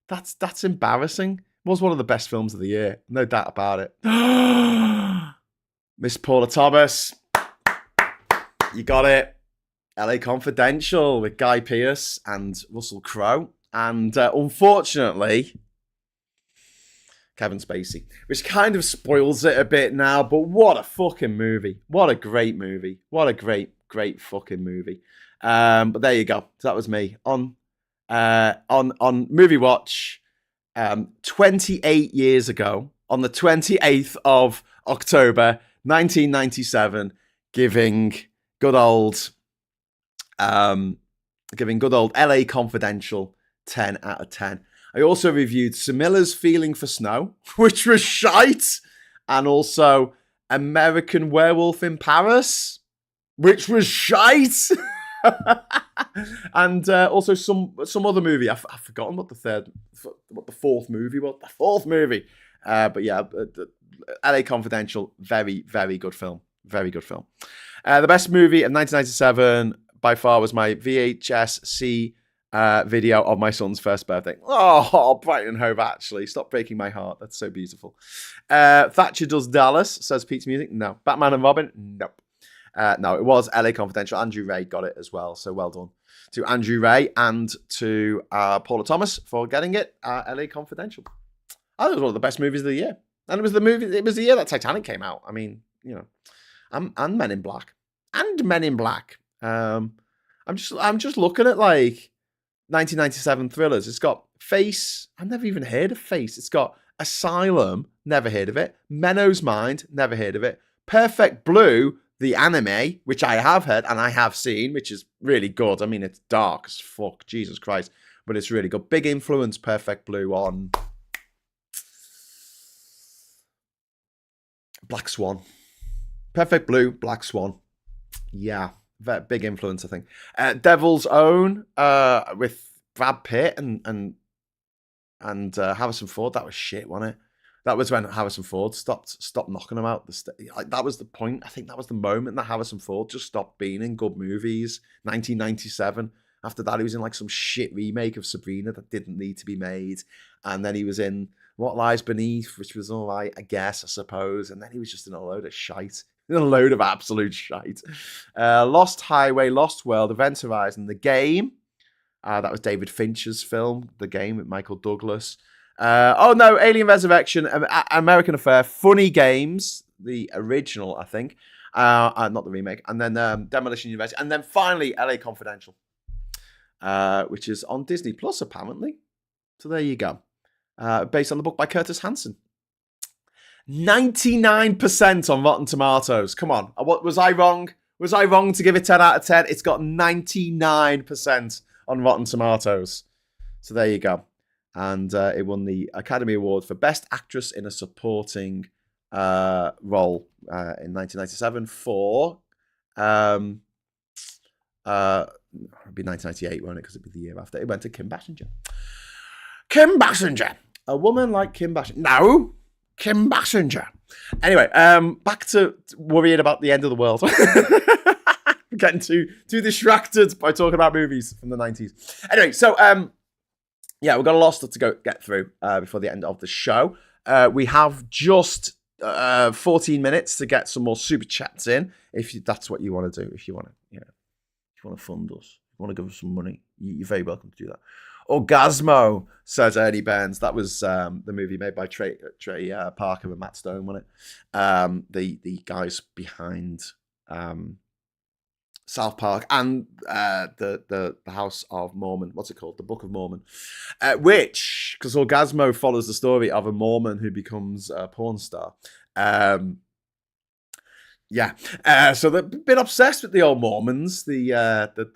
That's embarrassing. It was one of the best films of the year, no doubt about it. Miss Paula Thomas, you got it. LA Confidential with Guy Pearce and Russell Crowe. And unfortunately, Kevin Spacey, which kind of spoils it a bit now, but what a fucking movie. What a great movie. What a great fucking movie. But there you go. So that was me on Movie Watch 28 years ago, on the 28th of October, 1997, giving good old LA Confidential 10 out of 10. I also reviewed Samilla's Feeling for Snow, which was shite, and also American Werewolf in Paris, which was shite. And also some other movie. I've forgotten what the fourth movie was. The fourth movie. But yeah, LA Confidential, very, very good film. Very good film. The best movie of 1997 by far was my VHS-C video of my son's first birthday. Oh, Brighton and Hove, actually. Stop breaking my heart. That's so beautiful. Thatcher Does Dallas, says Pete's Music. No. Batman and Robin? Nope. No, it was LA Confidential. Andrew Ray got it as well. So well done to Andrew Ray and to Paula Thomas for getting it. LA Confidential. I thought it was one of the best movies of the year. And it was the year that Titanic came out. I mean, you know, and Men in Black. I'm just looking at like 1997 thrillers. It's got Face. I've never even heard of Face. It's got Asylum. Never heard of it. Menno's Mind. Never heard of it. Perfect Blue, the anime, which I have heard and I have seen, which is really good. I mean, it's dark as fuck. Jesus Christ. But it's really good. Big influence, Perfect Blue, on Black Swan. Perfect Blue, Black Swan. Yeah. Big influence, I think. Devil's Own with Brad Pitt and Harrison Ford. That was shit, wasn't it? That was when Harrison Ford stopped knocking him out. Like, that was the point. I think that was the moment that Harrison Ford just stopped being in good movies. 1997. After that, he was in like some shit remake of Sabrina that didn't need to be made. And then he was in What Lies Beneath, which was all right, I guess, I suppose. And then he was just in a load of shite. A load of absolute shite. Lost Highway, Lost World, Event Horizon, The Game. That was David Fincher's film, The Game, with Michael Douglas. Alien Resurrection, American Affair, Funny Games, the original, I think. Not the remake. And then Demolition University. And then finally, LA Confidential, which is on Disney Plus, apparently. So there you go. Based on the book by Curtis Hanson. 99% on Rotten Tomatoes. Come on. Was I wrong? Was I wrong to give it 10 out of 10? It's got 99% on Rotten Tomatoes. So there you go. And it won the Academy Award for Best Actress in a Supporting Role in 1997 for... it'd be 1998, won't it? Because it'd be the year after. It went to Kim Basinger. Kim Basinger. A woman like Kim Basinger. No! Kim Basinger. Anyway, back to worrying about the end of the world. Getting too distracted by talking about movies from the 90s. Anyway, so we've got a lot to get through before the end of the show. We have just 14 minutes to get some more super chats in, if that's what you want to do. If you want to, if you want to fund us, if you want to give us some money, you're very welcome to do that. Orgasmo, says Ernie Burns. That was the movie made by Trey Parker and Matt Stone, wasn't it? The guys behind South Park and the House of Mormon. What's it called? The Book of Mormon. Because Orgasmo follows the story of a Mormon who becomes a porn star. So they've been obsessed with the old Mormons, the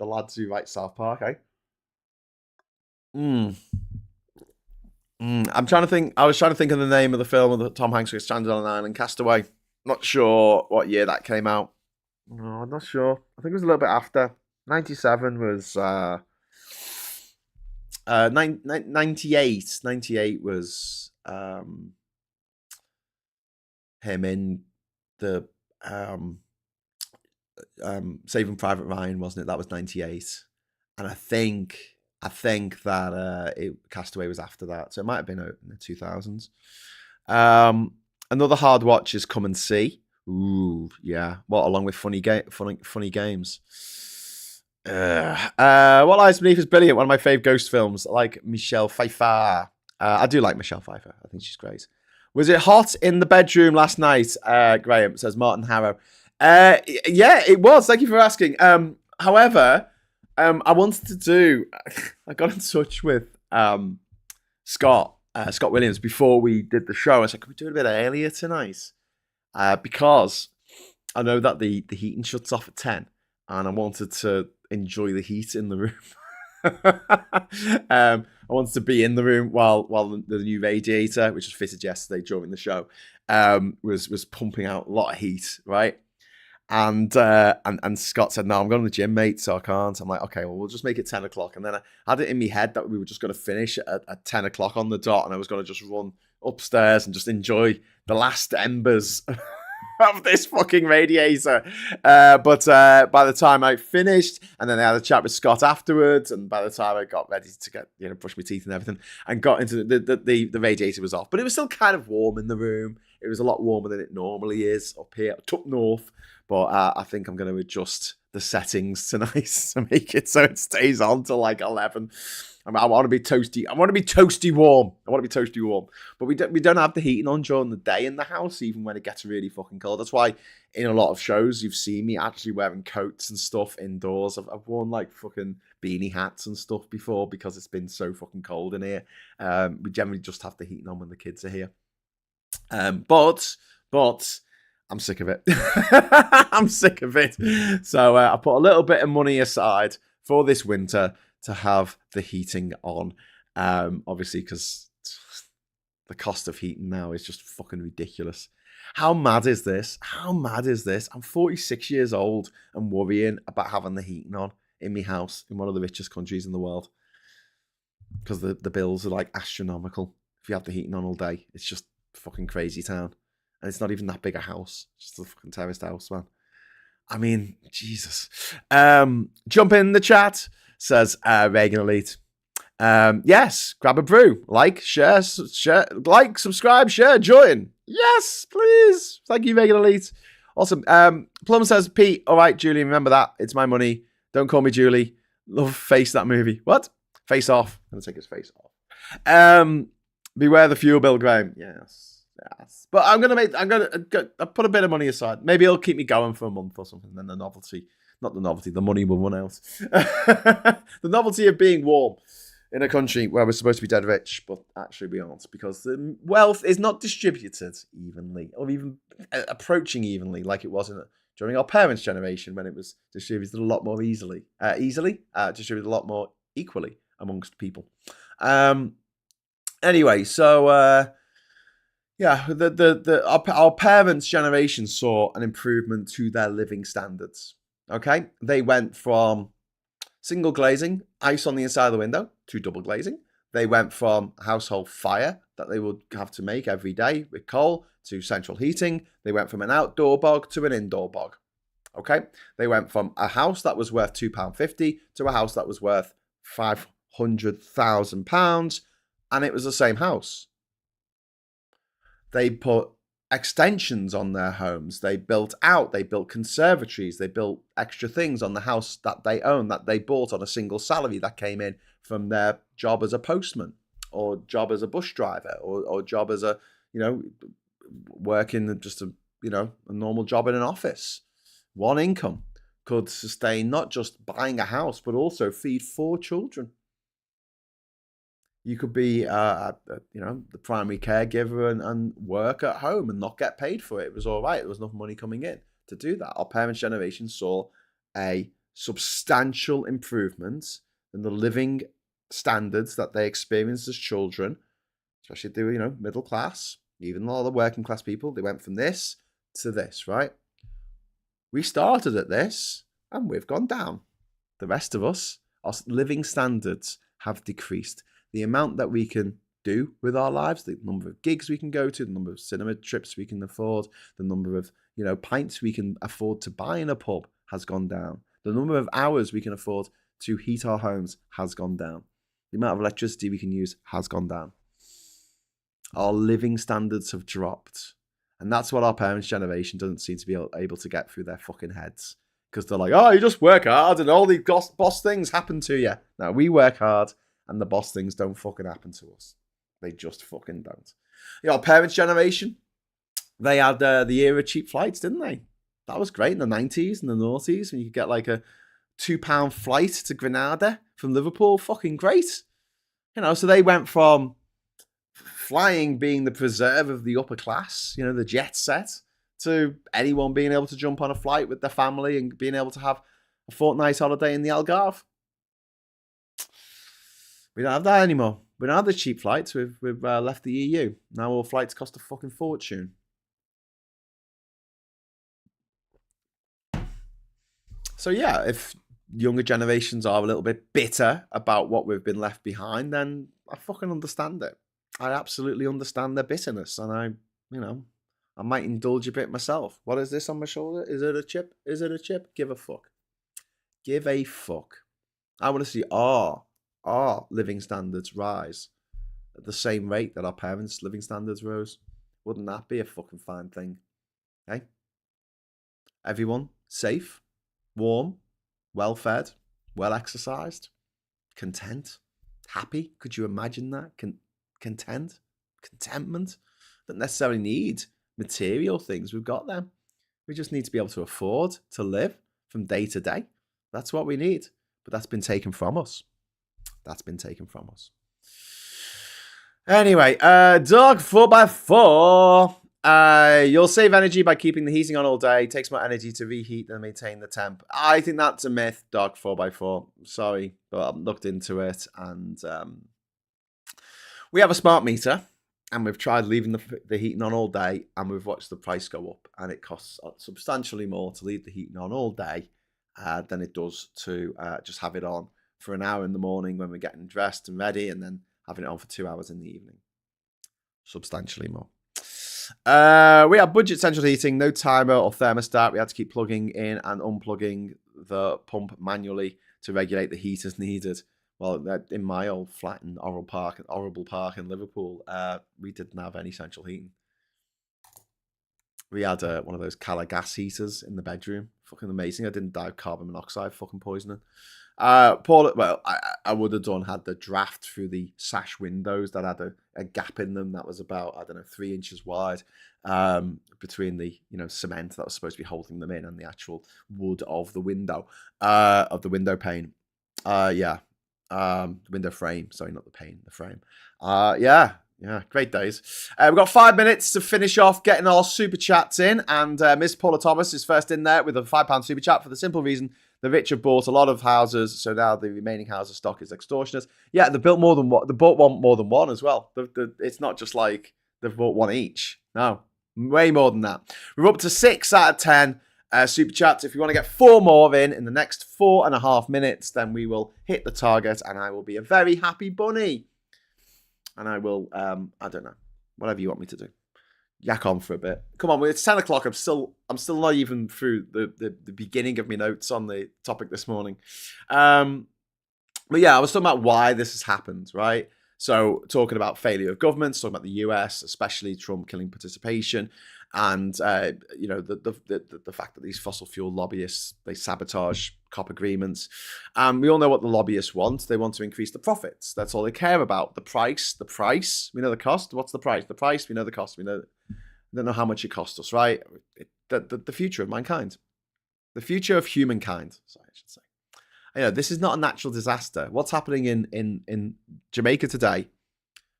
lads who write South Park, eh? I'm trying to think. I was trying to think of the name of the film that Tom Hanks was stranded on an island, Castaway. Not sure what year that came out. No, I'm not sure. I think it was a little bit after. 97 was 98. 98 was him in the Saving Private Ryan, wasn't it? That was 98, and I think that Castaway was after that, so it might have been out in the 2000s. Another hard watch is Come and See. Ooh, yeah. Along with funny games. What Lies Beneath is brilliant. One of my fave ghost films. I like Michelle Pfeiffer. I do like Michelle Pfeiffer. I think she's great. Was it hot in the bedroom last night? Graham, says Martin Harrow. Yeah, it was. Thank you for asking. However, I wanted to do... I got in touch with Scott Williams before we did the show. I said, can we do it a bit earlier tonight? Because I know that the heating shuts off at 10, and I wanted to enjoy the heat in the room. I wanted to be in the room while the new radiator, which was fitted yesterday during the show, was pumping out a lot of heat, right? And Scott said, no, I'm going to the gym, mate, so I can't. I'm like, okay, well, we'll just make it 10 o'clock. And then I had it in my head that we were just going to finish at 10 o'clock on the dot, and I was going to just run upstairs and just enjoy the last embers of this fucking radiator. But by the time I finished, and then I had a chat with Scott afterwards, and by the time I got ready to get, brush my teeth and everything, and got into the radiator was off. But it was still kind of warm in the room. It was a lot warmer than it normally is up here, up north. But I think I'm going to adjust the settings tonight to make it so it stays on till like 11. I want to be toasty. I want to be toasty warm. But we don't have the heating on during the day in the house, even when it gets really fucking cold. That's why in a lot of shows you've seen me actually wearing coats and stuff indoors. I've worn like fucking beanie hats and stuff before because it's been so fucking cold in here. We generally just have the heating on when the kids are here. But I'm sick of it. I'm sick of it. So I put a little bit of money aside for this winter to have the heating on. Obviously, because the cost of heating now is just fucking ridiculous. How mad is this? I'm 46 years old and worrying about having the heating on in my house in one of the richest countries in the world. Because the bills are like astronomical. If you have the heating on all day, it's just fucking crazy town. And it's not even that big a house. It's just a fucking terraced house, man. I mean, Jesus. Jump in the chat, says Reagan Elite. Yes, grab a brew. Like, share, like, subscribe, share, join. Yes, please. Thank you, Reagan Elite. Awesome. Plum says, Pete, all right, Julie, remember that. It's my money. Don't call me Julie. Love Face, that movie. What? Face Off. I'm going to take his face off. Beware the fuel bill, Graham. Yes. But I'm going to put a bit of money aside. Maybe it'll keep me going for a month or something. Then the money will run out. The novelty of being warm in a country where we're supposed to be dead rich, but actually we aren't, because the wealth is not distributed evenly, or even approaching evenly like it was during our parents' generation, when it was distributed a lot more distributed a lot more equally amongst people. Anyway, so our parents' generation saw an improvement to their living standards. Okay, they went from single glazing, ice on the inside of the window, to double glazing. They went from household fire that they would have to make every day with coal to central heating. They went from an outdoor bog to an indoor bog. Okay, they went from a house that was worth £2.50 to a house that was worth £500,000, and it was the same house. They put extensions on their homes. They built conservatories. They built extra things on the house that they own, that they bought on a single salary that came in from their job as a postman, or job as a bus driver, or job as a, working just a normal job in an office. One income could sustain not just buying a house, but also feed 4 children. You could be, the primary caregiver and work at home and not get paid for it. It was all right. There was enough money coming in to do that. Our parents' generation saw a substantial improvement in the living standards that they experienced as children, especially if they were, middle class, even all the working class people. They went from this to this, right? We started at this and we've gone down. The rest of us, our living standards have decreased. The amount that we can do with our lives, the number of gigs we can go to, the number of cinema trips we can afford, the number of, pints we can afford to buy in a pub has gone down. The number of hours we can afford to heat our homes has gone down. The amount of electricity we can use has gone down. Our living standards have dropped. And that's what our parents' generation doesn't seem to be able to get through their fucking heads. Because they're like, oh, you just work hard and all these boss things happen to you. No, we work hard. And the boss things don't fucking happen to us. They just fucking don't. Our parents' generation, they had the era of cheap flights, didn't they? That was great in the 90s and the noughties, when you could get like a £2 flight to Granada from Liverpool. Fucking great. So they went from flying being the preserve of the upper class, the jet set, to anyone being able to jump on a flight with their family and being able to have a fortnight's holiday in the Algarve. We don't have that anymore. We don't have the cheap flights. We've left the EU. Now all flights cost a fucking fortune. So yeah, if younger generations are a little bit bitter about what we've been left behind, then I fucking understand it. I absolutely understand their bitterness, and I might indulge a bit myself. What is this on my shoulder? Is it a chip? Is it a chip? Give a fuck. Give a fuck. I want to see our living standards rise at the same rate that our parents' living standards rose. Wouldn't that be a fucking fine thing? Hey? Everyone safe, warm, well-fed, well-exercised, content, happy. Could you imagine that? Contentment. Don't necessarily need material things. We've got them. We just need to be able to afford to live from day to day. That's what we need. But that's been taken from us. Anyway, dog 4x4. You'll save energy by keeping the heating on all day. It takes more energy to reheat than maintain the temp. I think that's a myth, dog 4x4. Sorry, but I've looked into it, and we have a smart meter, and we've tried leaving the heating on all day, and we've watched the price go up, and it costs substantially more to leave the heating on all day than it does to just have it on for an hour in the morning when we're getting dressed and ready, and then having it on for 2 hours in the evening. Substantially more. We have budget central heating, no timer or thermostat. We had to keep plugging in and unplugging the pump manually to regulate the heat as needed. Well, in my old flat in Orrible Park in Liverpool, we didn't have any central heating. We had one of those Cala gas heaters in the bedroom. Fucking amazing. I didn't die of carbon monoxide fucking poisoning. Paul, well, I would have had the draft through the sash windows that had a gap in them that was about, I don't know, 3 inches wide, between the, cement that was supposed to be holding them in and the actual wood of the window, of the window pane. The window frame. Sorry, not the pane, the frame. Yeah, great days. We've got 5 minutes to finish off getting our super chats in, and Miss Paula Thomas is first in there with a £5 super chat for the simple reason the rich have bought a lot of houses, so now the remaining houses stock is extortionate. Yeah, they built more than one. They bought more than one as well. It's not just like they've bought one each. No, way more than that. We're up to 6 out of 10 super chats. If you want to get 4 more in the next 4.5 minutes, then we will hit the target, and I will be a very happy bunny. And I will, I don't know, whatever you want me to do. Yak on for a bit. Come on, it's 10 o'clock. I'm still not even through the beginning of my notes on the topic this morning. But yeah, I was talking about why this has happened, right? So talking about failure of governments, talking about the US, especially Trump killing participation, and the fact that these fossil fuel lobbyists, they sabotage COP agreements. We all know what the lobbyists want. They want to increase the profits. That's all they care about. The price. We know the cost. What's the price? The price. We know the cost. We don't know how much it costs us, right? The future of mankind. The future of humankind. Sorry, I should say. This is not a natural disaster. What's happening in Jamaica today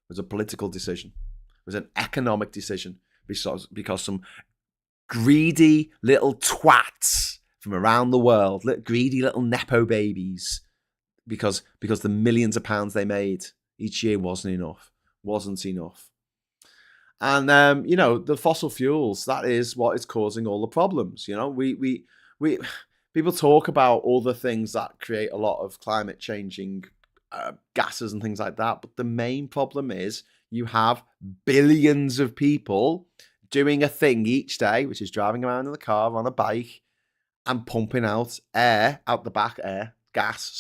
was a political decision. It was an economic decision because some greedy little twats from around the world, greedy little nepo babies, because the millions of pounds they made each year wasn't enough. And the fossil fuels, that is what is causing all the problems. We people talk about all the things that create a lot of climate changing gases and things like that, but the main problem is you have billions of people doing a thing each day, which is driving around in the car on a bike and pumping out gas.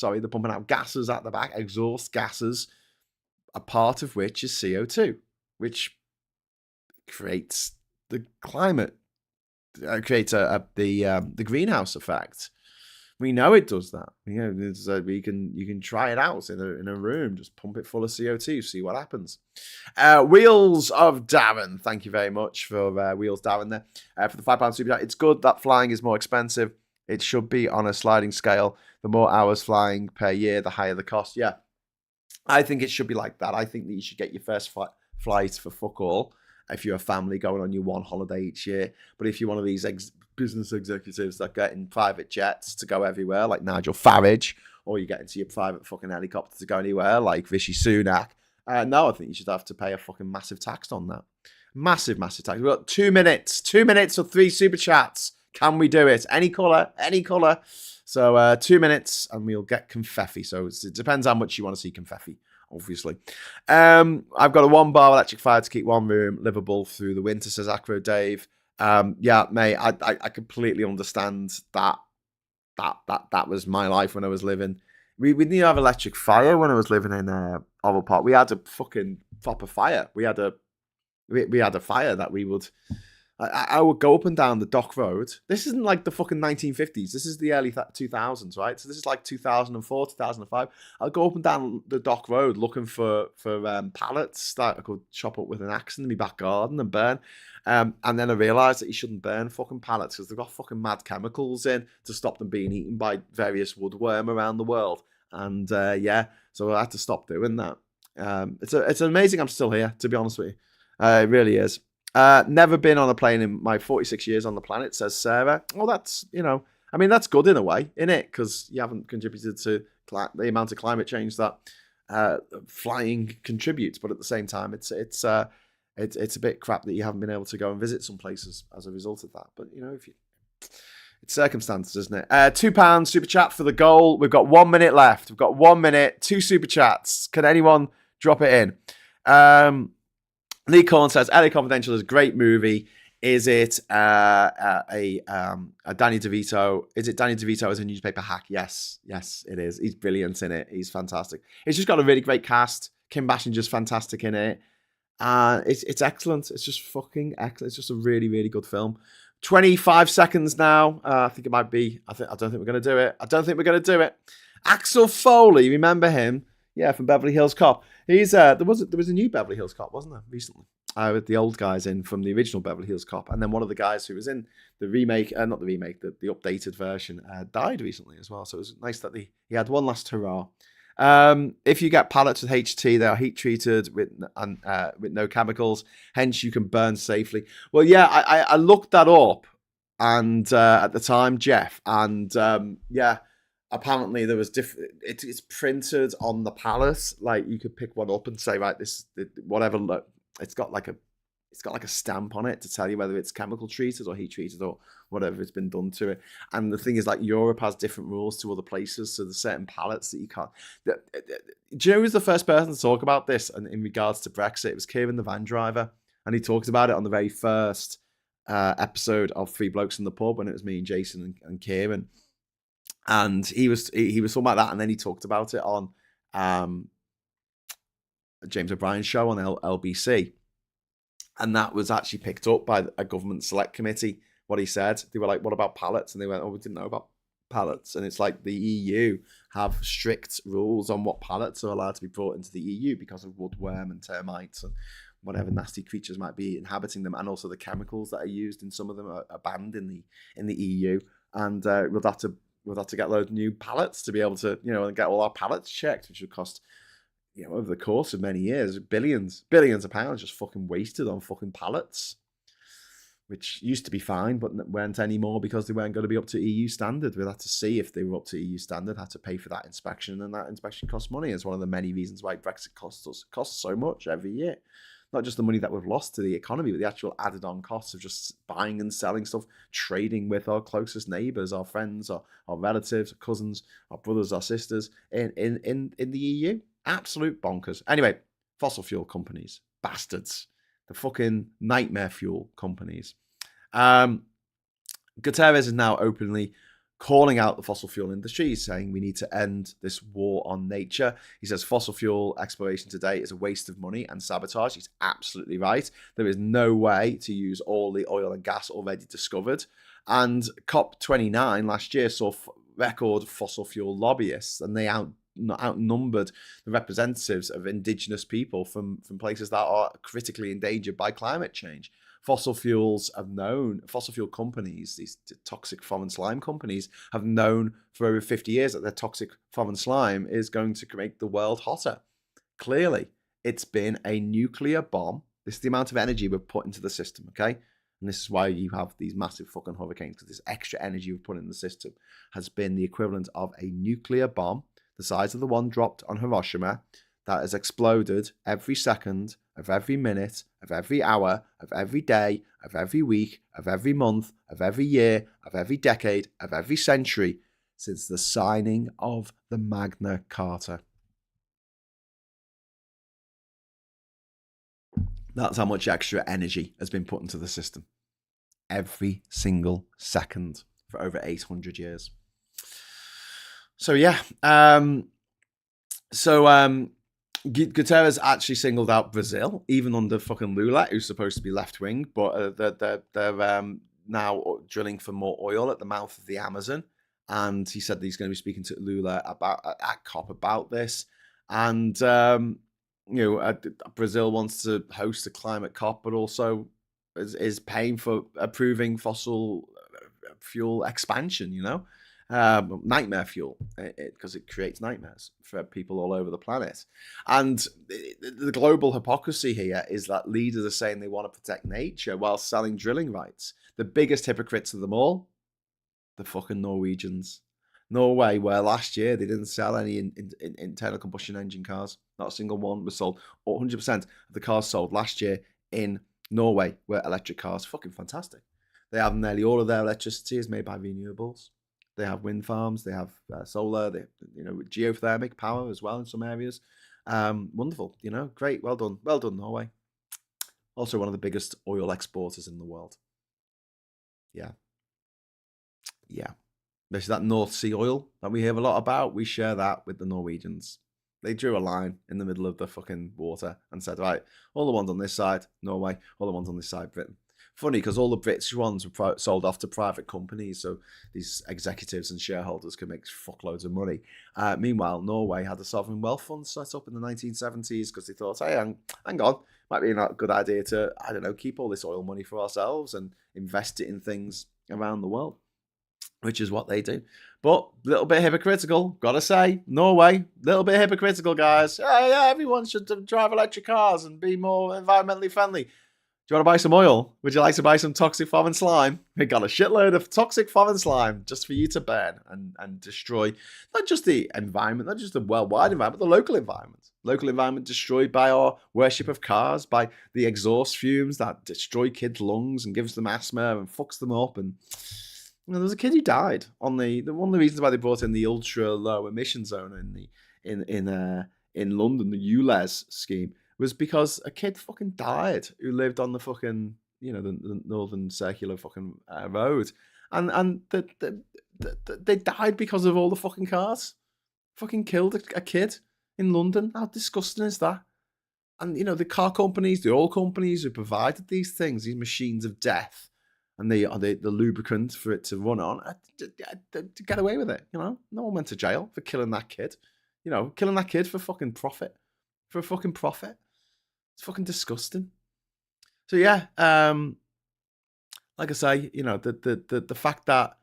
They're pumping out gases at the back, exhaust gases, a part of which is CO2, which creates the climate, creates the greenhouse effect. We know it does that. You can try it out in a room. Just pump it full of CO2, see what happens. Wheels of Darren, thank you very much for Wheels Darren there for the £5 super chat. It's good that flying is more expensive. It should be on a sliding scale. The more hours flying per year, the higher the cost. Yeah, I think it should be like that. I think that you should get your first flight for fuck all if you're a family going on your one holiday each year. But if you're one of these business executives that get in private jets to go everywhere, like Nigel Farage, or you get into your private fucking helicopter to go anywhere, like Rishi Sunak, no, I think you should have to pay a fucking massive tax on that. Massive tax. We've got 2 minutes. 2 minutes or 3 super chats. Can we do it? Any colour. So 2 minutes and we'll get confetti. So it depends how much you want to see confetti, obviously. I've got a 1-bar electric fire to keep one room livable through the winter, says Acro Dave. Yeah, mate, I completely understand that was my life when I was living. We didn't have electric fire when I was living in Oval Park. We had a fucking proper fire. We had a fire that we would. I would go up and down the Dock Road. This isn't like the fucking 1950s. This is the early 2000s, right? So this is like 2004, 2005. I'd go up and down the Dock Road looking for pallets that I could chop up with an axe in my back garden and burn. And then I realised that you shouldn't burn fucking pallets because they've got fucking mad chemicals in to stop them being eaten by various woodworm around the world. And so I had to stop doing that. It's amazing I'm still here, to be honest with you. It really is. Never been on a plane in my 46 years on the planet, says Sarah. Well, that's, that's good in a way, innit? Because you haven't contributed to the amount of climate change that flying contributes. But at the same time, it's a bit crap that you haven't been able to go and visit some places as a result of that. But, it's circumstances, isn't it? £2 super chat for the goal. We've got 1 minute left. We've got 1 minute, 2 super chats. Can anyone drop it in? Lee Corn says, LA Confidential is a great movie. Is it a Danny DeVito? Is it Danny DeVito as a newspaper hack? Yes, it is. He's brilliant in it. He's fantastic. It's just got a really great cast. Kim Basinger's fantastic in it. It's excellent. It's just fucking excellent. It's just a really, really good film. 25 seconds now. I think it might be. I don't think we're gonna do it. I don't think we're gonna do it. Axel Foley, remember him? Yeah, from Beverly Hills Cop. He's there was a new Beverly Hills Cop, wasn't there, recently? With the old guys in from the original Beverly Hills Cop, and then one of the guys who was in the remake, not the remake, the updated version, died recently as well. So it was nice that he had one last hurrah. If you get pallets with HT, they are heat treated with no chemicals, hence you can burn safely. Well, yeah, I looked that up, and at the time, Jeff, and yeah, apparently there was different. It's printed on the pallet, like you could pick one up and say, right, this whatever. Look, it's got like a stamp on it to tell you whether it's chemical treated or heat treated or whatever it's been done to it. And the thing is, like, Europe has different rules to other places, so there's certain pallets that you can't. Do you know who's the first person to talk about this? And in regards to Brexit, it was Kieran the van driver, and he talked about it on the very first episode of Three Blokes in the Pub when it was me and Jason and Kieran, and he was talking about that, and then he talked about it on James O'Brien's show on LBC. And that was actually picked up by a government select committee, what he said. They were like, what about pallets? And they went, oh, we didn't know about pallets. And it's like the EU have strict rules on what pallets are allowed to be brought into the EU because of woodworm and termites and whatever nasty creatures might be inhabiting them. And also the chemicals that are used in some of them are banned in the EU. And we'll have to get those new pallets to be able to, and get all our pallets checked, which would cost, over the course of many years, billions of pounds just fucking wasted on fucking pallets, which used to be fine, but weren't anymore because they weren't going to be up to EU standard. We had to see if they were up to EU standard, had to pay for that inspection, and that inspection costs money. It's one of the many reasons why Brexit costs so much every year. Not just the money that we've lost to the economy, but the actual added on costs of just buying and selling stuff, trading with our closest neighbours, our friends, our relatives, our cousins, our brothers, our sisters in the EU. Absolute bonkers. Anyway, fossil fuel companies, bastards. The fucking nightmare fuel companies. Guterres is now openly calling out the fossil fuel industry. He's saying we need to end this war on nature. He says fossil fuel exploration today is a waste of money and sabotage. He's absolutely right. There is no way to use all the oil and gas already discovered. And COP29 last year saw record fossil fuel lobbyists, and they outnumbered the representatives of indigenous people from places that are critically endangered by climate change. Fossil fuel companies, these toxic foreign slime companies, have known for over 50 years that their toxic foreign slime is going to make the world hotter. Clearly, it's been a nuclear bomb. This is the amount of energy we've put into the system, okay? And this is why you have these massive fucking hurricanes, because this extra energy we've put in the system has been the equivalent of a nuclear bomb the size of the one dropped on Hiroshima that has exploded every second of every minute, of every hour, of every day, of every week, of every month, of every year, of every decade, of every century since the signing of the Magna Carta. That's how much extra energy has been put into the system. Every single second for over 800 years. So yeah, Guterres actually singled out Brazil, even under fucking Lula, who's supposed to be left wing, but they're now drilling for more oil at the mouth of the Amazon, and he said that he's going to be speaking to Lula at COP about this, and Brazil wants to host a climate COP, but also is paying for approving fossil fuel expansion, nightmare fuel, because it creates nightmares for people all over the planet. And the global hypocrisy here is that leaders are saying they want to protect nature while selling drilling rights. The biggest hypocrites of them all, the fucking Norwegians. Norway, where last year they didn't sell any internal combustion engine cars. Not a single one was sold. 100% of the cars sold last year in Norway were electric cars. Fucking fantastic. They have nearly all of their electricity is made by renewables. They have wind farms, they have solar, geothermic power as well in some areas. Wonderful, great, well done, Norway. Also one of the biggest oil exporters in the world. Yeah. This is that North Sea oil that we hear a lot about. We share that with the Norwegians. They drew a line in the middle of the fucking water and said, right, all the ones on this side, Norway, all the ones on this side, Britain. Funny, because all the British ones were sold off to private companies, so these executives and shareholders could make fuckloads of money. Meanwhile, Norway had a sovereign wealth fund set up in the 1970s because they thought, hey, hang on, might be a good idea to, I don't know, keep all this oil money for ourselves and invest it in things around the world, which is what they do. But a little bit hypocritical, gotta say. Norway, a little bit hypocritical, guys. Yeah, everyone should drive electric cars and be more environmentally friendly. Do you want to buy some oil? Would you like to buy some toxic foreign slime? We got a shitload of toxic foreign slime just for you to burn and destroy not just the environment, not just the worldwide environment, but the local environment. Local environment destroyed by our worship of cars, by the exhaust fumes that destroy kids' lungs and gives them asthma and fucks them up. And there was a kid who died on the one of the reasons why they brought in the ultra low emission zone in London, the ULEZ scheme, was because a kid fucking died who lived on the fucking, the Northern Circular fucking road. And they died because of all the fucking cars. Fucking killed a kid in London. How disgusting is that? And, the car companies, the oil companies who provided these things, these machines of death, and the lubricant for it to run on, to get away with it, No one went to jail for killing that kid. Killing that kid for fucking profit. For a fucking profit. It's fucking disgusting. So yeah, like I say, the fact that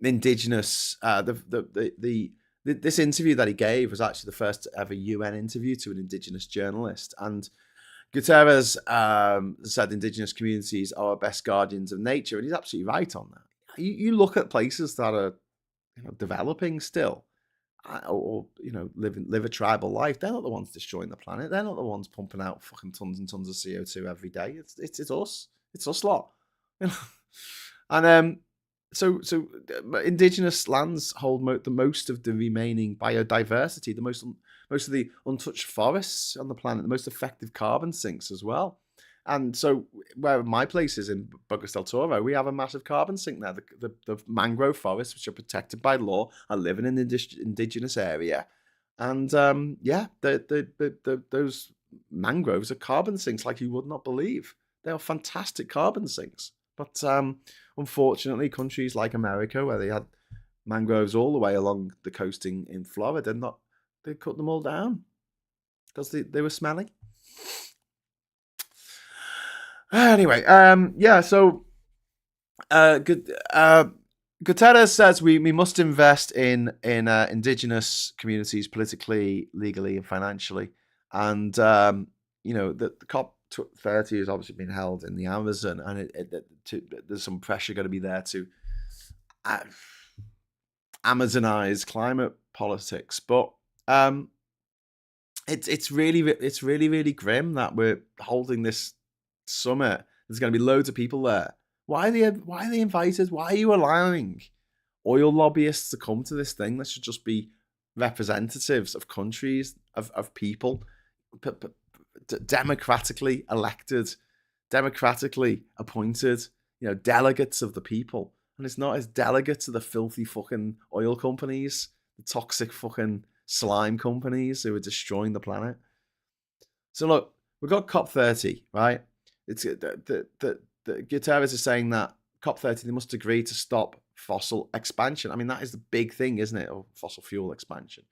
Indigenous, this interview that he gave was actually the first ever UN interview to an Indigenous journalist, and Guterres said Indigenous communities are our best guardians of nature, and he's absolutely right on that. You look at places that are developing still, or live a tribal life. They're not the ones destroying the planet. They're not the ones pumping out fucking tons and tons of CO2 every day. It's us. It's us lot. And so Indigenous lands hold the most of the remaining biodiversity, the most of the untouched forests on the planet, the most effective carbon sinks as well. And so where my place is in Bogas del Toro, we have a massive carbon sink there. The mangrove forests, which are protected by law, are living in an indigenous area. And those mangroves are carbon sinks like you would not believe. They are fantastic carbon sinks. But unfortunately, countries like America, where they had mangroves all the way along the coast in Florida, they cut them all down because they were smelly. Anyway, so Guterres says we must invest in Indigenous communities politically, legally, and financially. And, the COP30 has obviously been held in the Amazon, and there's some pressure going to be there to Amazonize climate politics. But it's really grim that we're holding this summit. There's going to be loads of people there. Why are they invited? Why are you allowing oil lobbyists to come to this thing? That should just be representatives of countries, of people, democratically elected, democratically appointed, delegates of the people. And it's not as delegates of the filthy fucking oil companies, the toxic fucking slime companies who are destroying the planet. So look, we've got COP30, right? It's the Guterres is saying that COP30 they must agree to stop fossil expansion. I mean, that is the big thing, isn't it? Or fossil fuel expansion.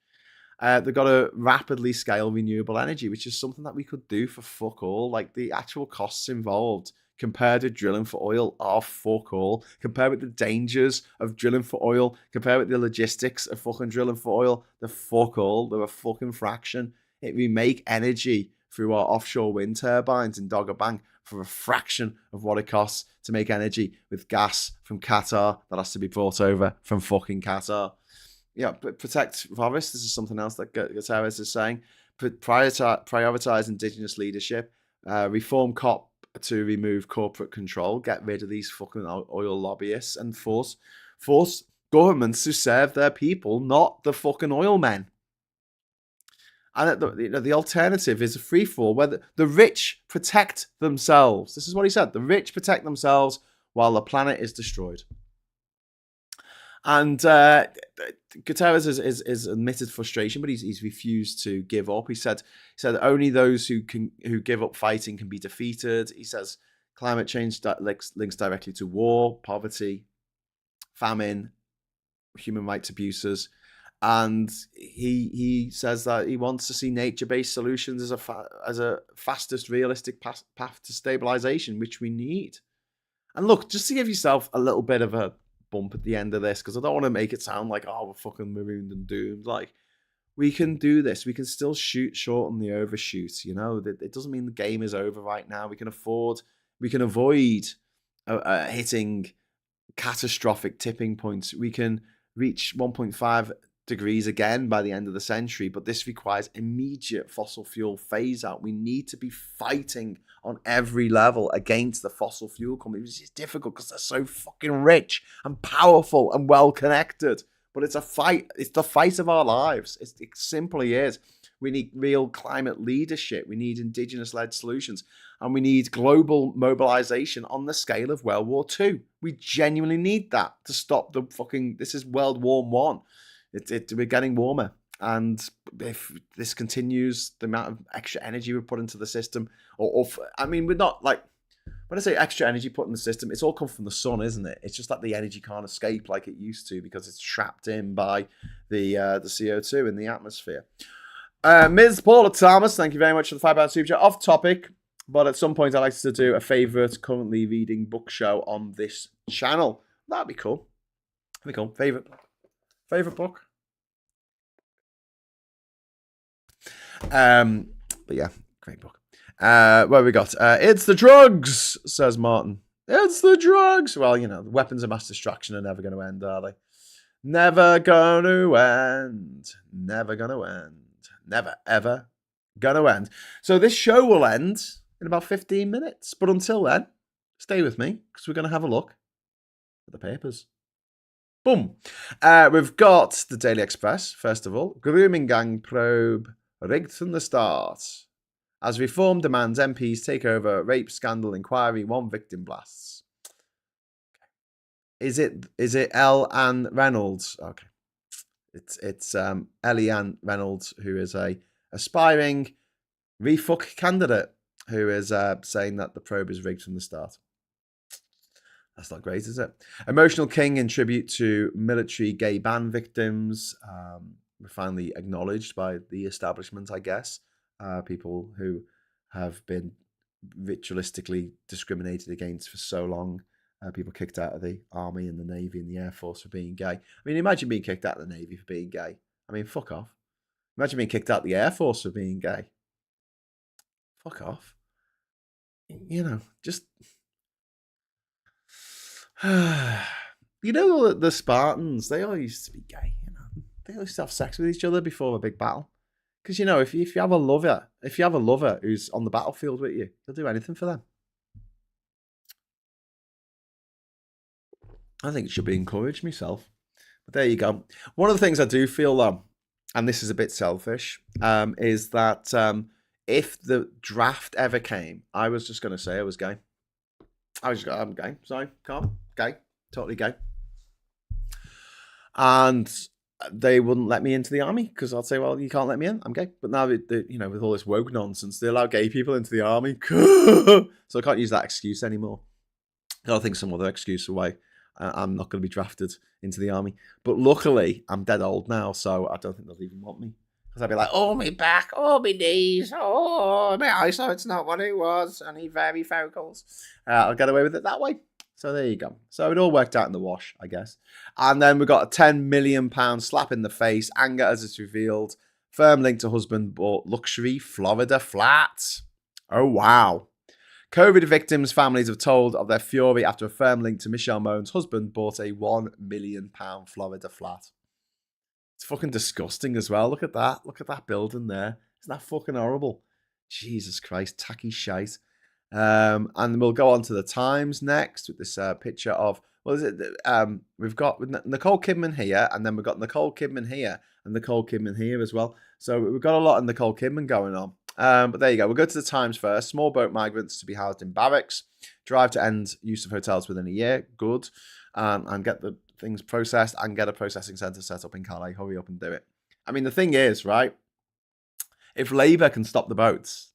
They've got to rapidly scale renewable energy, which is something that we could do for fuck all. Like the actual costs involved compared to drilling for oil are fuck all. Compared with the dangers of drilling for oil, compared with the logistics of fucking drilling for oil, they're fuck all. They're a fucking fraction. We make energy through our offshore wind turbines in Dogger Bank for a fraction of what it costs to make energy with gas from Qatar that has to be brought over from fucking Qatar. But protect forests. This is something else that Guterres is saying. Prioritize Indigenous leadership. Reform COP to remove corporate control. Get rid of these fucking oil lobbyists and force governments to serve their people, not the fucking oil men. And the alternative is a free fall where the rich protect themselves. This is what he said. The rich protect themselves while the planet is destroyed. And Guterres is admitted frustration, but he's refused to give up. He said only those who give up fighting can be defeated. He says climate change links directly to war, poverty, famine, human rights abuses, and he says that he wants to see nature-based solutions as a fastest realistic path to stabilization, which we need. And look, just to give yourself a little bit of a bump at the end of this, because I don't want to make it sound like, oh, we're fucking marooned and doomed. Like, we can do this. We can still shoot short on the overshoot. You know, it doesn't mean the game is over right now. We can avoid hitting catastrophic tipping points. We can reach 1.5 degrees again by the end of the century, but this requires immediate fossil fuel phase out. We need to be fighting on every level against the fossil fuel companies. It's difficult because they're so fucking rich and powerful and well connected, but it's a fight. It's the fight of our lives. It simply is. We need real climate leadership. We need Indigenous led solutions, and we need global mobilization on the scale of World War II. We genuinely need that to stop the fucking, this is World War One. We're getting warmer, and if this continues, the amount of extra energy we put into the system, I mean, we're not like, when I say extra energy put in the system, it's all come from the sun, isn't it? It's just that the energy can't escape like it used to because it's trapped in by the CO2 in the atmosphere. Ms. Paula Thomas, thank you very much for the £5 super chat. Off topic, but at some point I'd like to do a favourite currently reading book show on this channel. That'd be cool. That'd be cool. Favorite book? But yeah, great book. What we got? It's the drugs, says Martin. It's the drugs. Well, you know, the weapons of mass destruction are never going to end, are they? Never going to end. Never going to end. Never, ever going to end. So this show will end in about 15 minutes. But until then, stay with me because we're going to have a look at the papers. Boom. We've got the Daily Express, first of all. Grooming gang probe rigged from the start. As Reform demands MPs take over rape scandal inquiry, one victim blasts. Is it Elle-Anne Reynolds? Okay. It's Ellie-Anne Reynolds, who is a aspiring refuck candidate, who is saying that the probe is rigged from the start. That's not great, is it? Emotional King in tribute to military gay ban victims. We're finally acknowledged by the establishment, I guess. People who have been ritualistically discriminated against for so long. People kicked out of the army and the navy and the air force for being gay. I mean, imagine being kicked out of the navy for being gay. I mean, fuck off. Imagine being kicked out of the air force for being gay. Fuck off. You know, just... You know, the Spartans, they all used to be gay, you know. They all used to have sex with each other before a big battle. Because, you know, if you have a lover, who's on the battlefield with you, you'll do anything for them. I think it should be encouraged myself. But there you go. One of the things I do feel, though, and this is a bit selfish, is that if the draft ever came, I was just going to say I was gay. I'm gay. Sorry, calm. Gay. Totally gay. And they wouldn't let me into the army because I'd say, well, you can't let me in. I'm gay. But now, you know, with all this woke nonsense, they allow gay people into the army. So I can't use that excuse anymore. I'll think some other excuse for why I'm not going to be drafted into the army. But luckily, I'm dead old now, so I don't think they'll even want me. Because I'd be like, oh, me back, oh, me knees, oh, my eyesight, it's not what it was. I need very vocals. I'll get away with it that way. So there you go. So it all worked out in the wash, I guess. And then we got a £10 million slap in the face. Anger as it's revealed. Firm link to husband bought luxury Florida flat. Oh, wow. COVID victims' families have told of their fury after a firm link to Michelle Moan's husband bought a £1 million Florida flat. It's fucking disgusting as well. Look at that. Look at that building there. Isn't that fucking horrible? Jesus Christ, tacky shite. And we'll go on to the Times next with this picture of, we've got Nicole Kidman here, and then we've got Nicole Kidman here, and Nicole Kidman here as well. So we've got a lot of Nicole Kidman going on. But there you go. We'll go to the Times first. Small boat migrants to be housed in barracks. Drive to end use of hotels within a year. Good. And get the things processed and get a processing centre set up in Calais. Hurry up and do it. I mean, the thing is, right, if Labour can stop the boats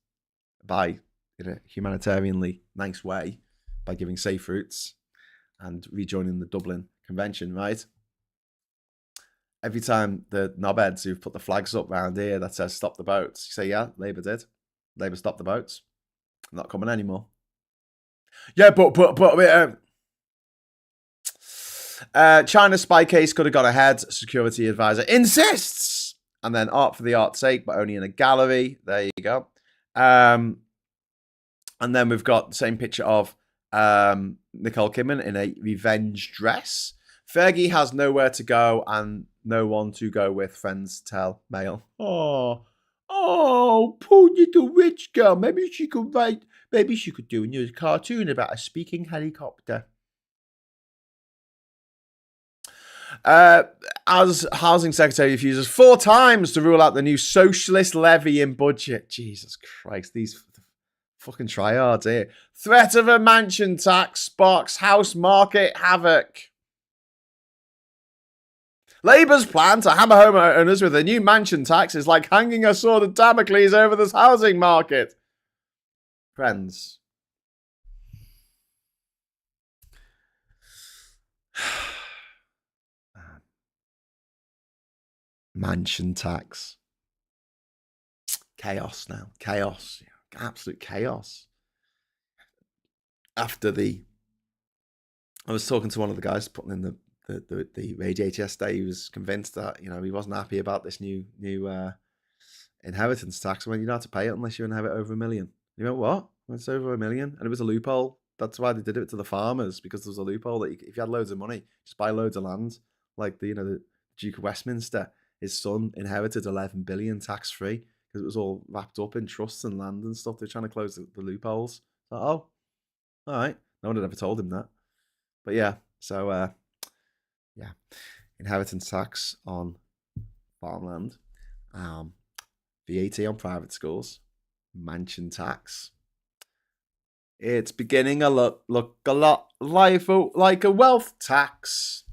by, in a humanitarianly nice way, by giving safe routes and rejoining the Dublin Convention, right? Every time the knobheads who've put the flags up round here that says stop the boats, you say, yeah, Labour did. Labour stopped the boats. I'm not coming anymore. Yeah, but China's spy case could have gone ahead. Security advisor insists. And then art for the art's sake, but only in a gallery. There you go. And then we've got the same picture of Nicole Kidman in a revenge dress. Fergie has nowhere to go and no one to go with, friends tell Mail. Oh, poor little rich girl. Maybe she could do a new cartoon about a speaking helicopter. As Housing Secretary refuses 4 times to rule out the new socialist levy in budget. Jesus Christ, these fucking tryhards here. Threat of a mansion tax sparks house market havoc. Labour's plan to hammer homeowners with a new mansion tax is like hanging a sword of Damocles over this housing market. Friends. Mansion tax. Chaos now. Chaos. Absolute chaos. After I was talking to one of the guys putting in the radiator yesterday. He was convinced that, he wasn't happy about this new inheritance tax. I went, you don't have to pay it unless you inherit over $1 million. He went, what? It's over $1 million. And it was a loophole. That's why they did it to the farmers, because there was a loophole that if you had loads of money, just buy loads of land. Like the Duke of Westminster, his son inherited 11 billion tax free because it was all wrapped up in trusts and land and stuff. They're trying to close the loopholes. So, all right. No one had ever told him that. But yeah, so inheritance tax on farmland, VAT on private schools, mansion tax. It's beginning to look a lot like a wealth tax,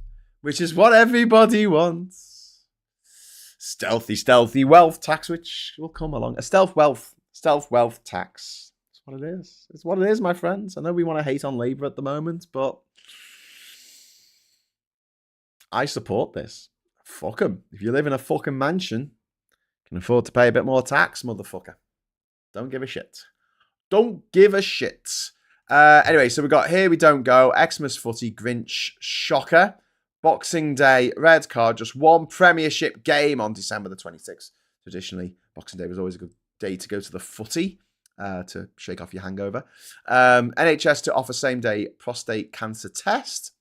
which is what everybody wants. Stealthy wealth tax, which will come along. A stealth wealth tax. That's what it is. It's what it is, my friends. I know we want to hate on Labour at the moment, but I support this. Fuck them. If you live in a fucking mansion, you can afford to pay a bit more tax, motherfucker. Don't give a shit. Don't give a shit. Anyway, so we got Here We Don't Go, Xmas Footy, Grinch, Shocker, Boxing Day, Red Card, just one Premiership game on December the 26th. Traditionally, Boxing Day was always a good day to go to the footy to shake off your hangover. NHS to offer same-day prostate cancer test,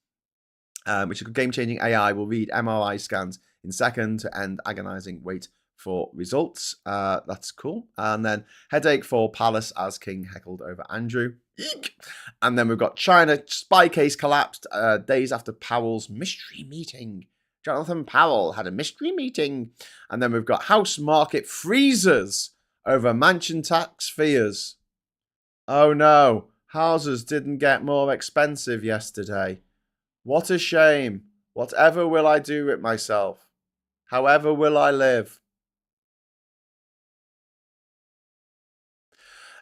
which is a game-changing AI will read MRI scans in seconds to end agonising wait for results. That's cool. And then headache for Palace as King heckled over Andrew. Eek. And then we've got China spy case collapsed days after Powell's mystery meeting. Jonathan Powell had a mystery meeting. And then we've got house market freezers over mansion tax fears. Oh no, houses didn't get more expensive yesterday. What a shame. Whatever will I do with myself? However will I live?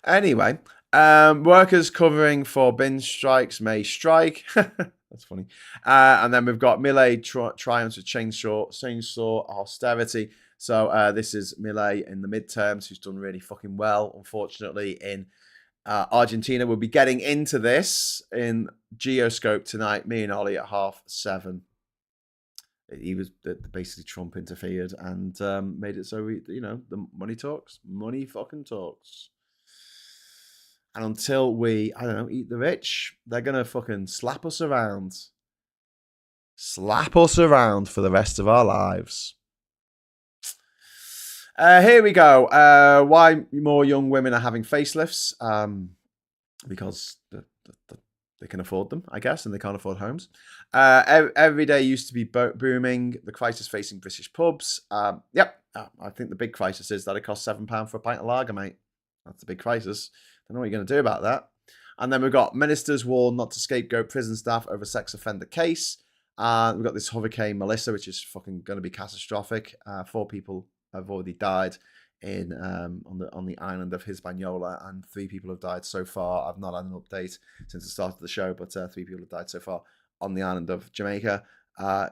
Anyway, workers covering for bin strikes may strike. That's funny. And then we've got Millet triumphs with chainsaw austerity. So this is Millet in the midterms, who's done really fucking well, unfortunately, in Argentina. We'll be getting into this in Geoscope tonight, me and Ollie at 7:30. He was basically Trump interfered and made it so the money talks. Money fucking talks. And until we, eat the rich, they're going to fucking slap us around. Slap us around for the rest of our lives. Here we go. Why more young women are having facelifts? Because they can afford them, I guess, and they can't afford homes. Every day used to be booming. The crisis facing British pubs. I think the big crisis is that it costs £7 for a pint of lager, mate. That's the big crisis. Don't know what you're going to do about that. And then we've got ministers warn not to scapegoat prison staff over sex offender case. We've got this Hurricane Melissa, which is fucking going to be catastrophic. 4 people have already died in on the island of Hispaniola, and 3 people have died so far. I've not had an update since the start of the show, but 3 people have died so far on the island of Jamaica.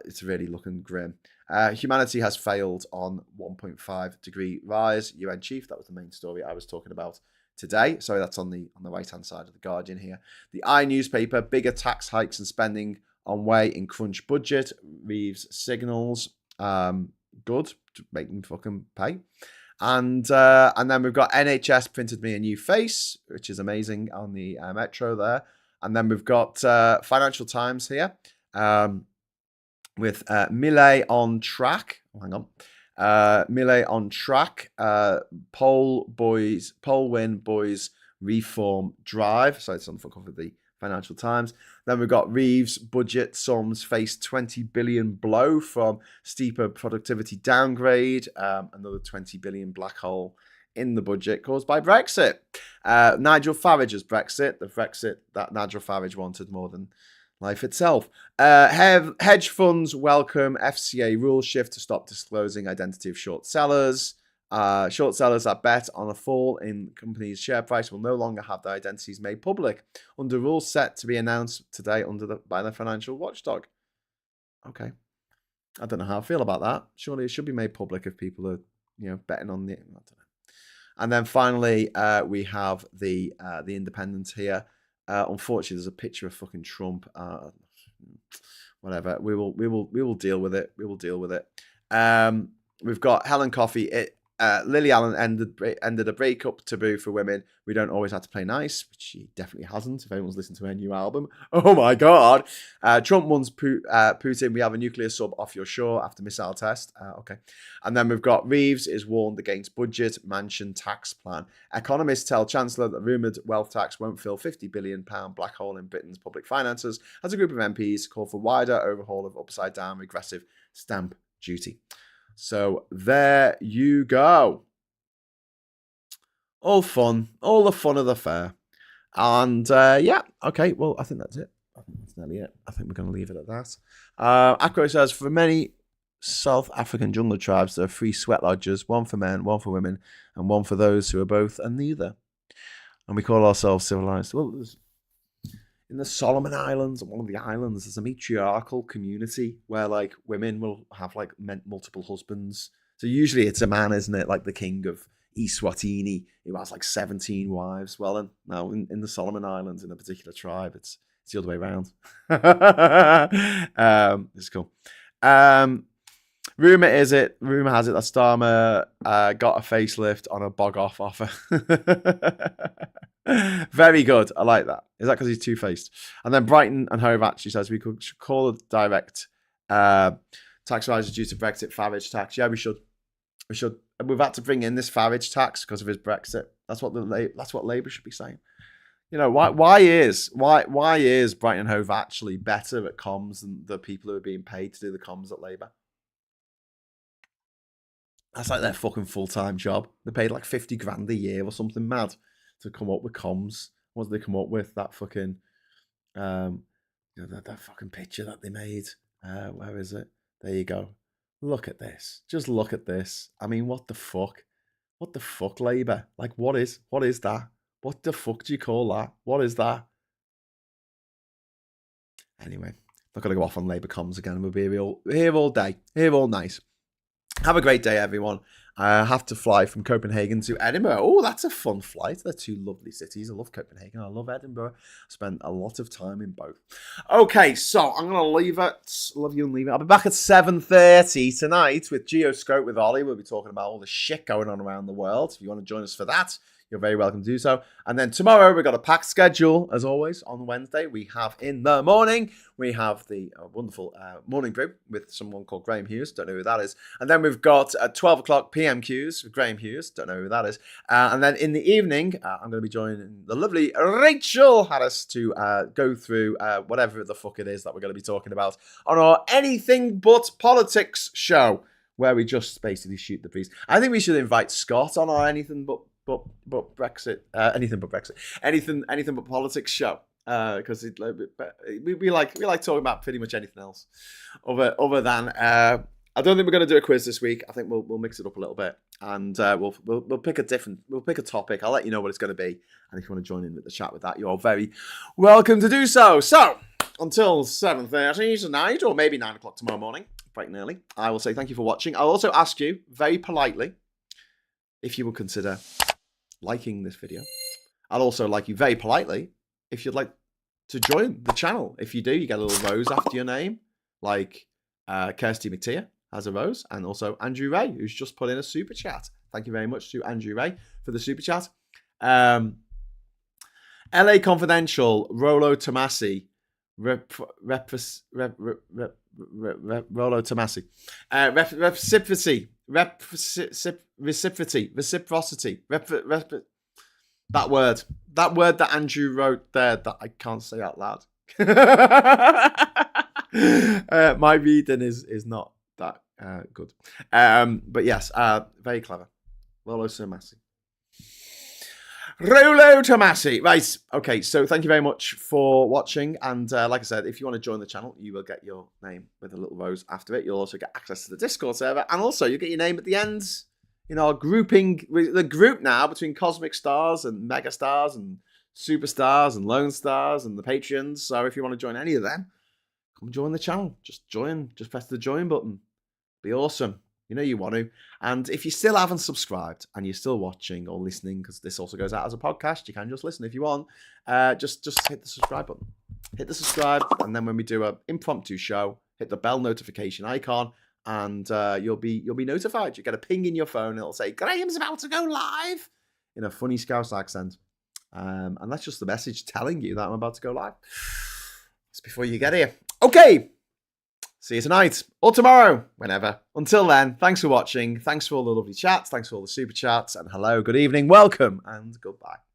It's really looking grim. Humanity has failed on 1.5 degree rise. UN chief, that was the main story I was talking about today. So that's on the right-hand side of the Guardian here. The newspaper, bigger tax hikes and spending on way in crunch budget. Reeves signals, good, to make them fucking pay. And then we've got NHS printed me a new face, which is amazing on the Metro there. And then we've got Financial Times here with Millet on track. Oh, hang on. Millet on track. Poll win boys reform drive. So it's on the front cover of the Financial Times. Then we've got Reeves budget sums face 20 billion blow from steeper productivity downgrade. Another 20 billion black hole in the budget caused by Brexit. Nigel Farage's Brexit, the Brexit that Nigel Farage wanted more than life itself. Hedge funds welcome FCA rule shift to stop disclosing identity of short sellers. Short sellers that bet on a fall in companies' share price will no longer have their identities made public under rules set to be announced today by the financial watchdog. Okay, I don't know how I feel about that. Surely it should be made public if people are, betting on the. I don't know. And then finally, we have the Independent here. Unfortunately, there's a picture of fucking Trump. Whatever. We will deal with it. We will deal with it. We've got Helen Coffey. Lily Allen ended a breakup taboo for women. We don't always have to play nice, which she definitely hasn't. If anyone's listened to her new album, oh my god! Trump warns Putin, we have a nuclear sub off your shore after missile test. Okay, and then we've got Reeves is warned against budget mansion tax plan. Economists tell Chancellor that rumoured wealth tax won't fill £50 billion black hole in Britain's public finances. As a group of MPs call for wider overhaul of upside down regressive stamp duty. So there you go. All fun. All the fun of the fair. And yeah, okay, well, I think that's it. I think that's nearly it. I think we're going to leave it at that. Akro says, for many South African jungle tribes, there are 3 sweat lodges, one for men, one for women, and one for those who are both and neither. And we call ourselves civilized. Well, in the Solomon Islands, one of the islands, there's a matriarchal community where like women will have like multiple husbands. So usually it's a man, isn't it? Like the king of Eswatini, who has like 17 wives. Well, and now in the Solomon Islands, in a particular tribe, it's the other way around. It's cool. Rumor has it that Starmer got a facelift on a bog off offer. Very good. I like that. Is that because he's two-faced? And then Brighton and Hove actually says we should call a direct tax rises due to Brexit Farage tax. Yeah, we should. We should. We've had to bring in this Farage tax because of his Brexit. That's what Labour should be saying. Why is Brighton and Hove actually better at comms than the people who are being paid to do the comms at Labour? That's like their fucking full-time job. They're paid like 50 grand a year or something mad to come up with comms. What did they come up with? That fucking, that fucking picture that they made. Where is it? There you go. Look at this. Just look at this. I mean, what the fuck? What the fuck, Labour? Like, what is that? What the fuck do you call that? What is that? Anyway, not going to go off on Labour comms again. We'll be here all day, here all night. Have a great day, everyone. I have to fly from Copenhagen to Edinburgh. Oh, that's a fun flight. They're 2 lovely cities. I love Copenhagen. I love Edinburgh. I spent a lot of time in both. Okay, so I'm going to leave it. Love you and leave it. I'll be back at 7:30 tonight with Geoscope with Ollie. We'll be talking about all the shit going on around the world. If you want to join us for that, you're very welcome to do so. And then tomorrow, we've got a packed schedule, as always, on Wednesday. We have in the morning, we have the wonderful Morning Brew with someone called Graham Hughes. Don't know who that is. And then we've got 12 o'clock PMQs with Graham Hughes. Don't know who that is. And then in the evening, I'm going to be joining the lovely Rachel Harris to go through whatever the fuck it is that we're going to be talking about on our Anything But Politics show, where we just basically shoot the breeze. I think we should invite Scott on our Anything But Brexit, anything but Brexit, anything but politics show. because we like talking about pretty much anything else other than. I don't think we're going to do a quiz this week. I think we'll mix it up a little bit, and we'll pick a topic. I'll let you know what it's going to be, and if you want to join in with the chat with that, you're very welcome to do so. So until 7:30 tonight, or maybe 9 o'clock tomorrow morning, bright and early, I will say thank you for watching. I'll also ask you very politely if you would consider liking this video. I'll also like you very politely if you'd like to join the channel. If you do, you get a little rose after your name, like Kirsty McTeer has a rose, and also Andrew Ray, who's just put in a super chat. Thank you very much to Andrew Ray for the super chat. LA Confidential, Rolo Tomasi, Rolo Tomasi, reciprocity, that word that Andrew wrote there that I can't say out loud. My reading is not that good. But yes, very clever. Rolo Tomasi. Right. Okay, so thank you very much for watching. And like I said, if you want to join the channel, you will get your name with a little rose after it. You'll also get access to the Discord server. And also, you get your name at the end. You know, grouping the group now between cosmic stars and mega stars and superstars and lone stars and the Patreons. So if you want to join any of them, come join the channel. Just join. Just press the join button. Be awesome. You know you want to. And if you still haven't subscribed and you're still watching or listening, because this also goes out as a podcast, you can just listen if you want. Just hit the subscribe button. Hit the subscribe, and then when we do an impromptu show, hit the bell notification icon, and you'll be notified. You get a ping in your phone, and it'll say Graham's about to go live in a funny Scouse accent, and that's just the message telling you that I'm about to go live. It's before you get here. Okay. See you tonight or tomorrow, whenever. Until then, thanks for watching. Thanks for all the lovely chats. Thanks for all the super chats. And hello, good evening, welcome, and goodbye.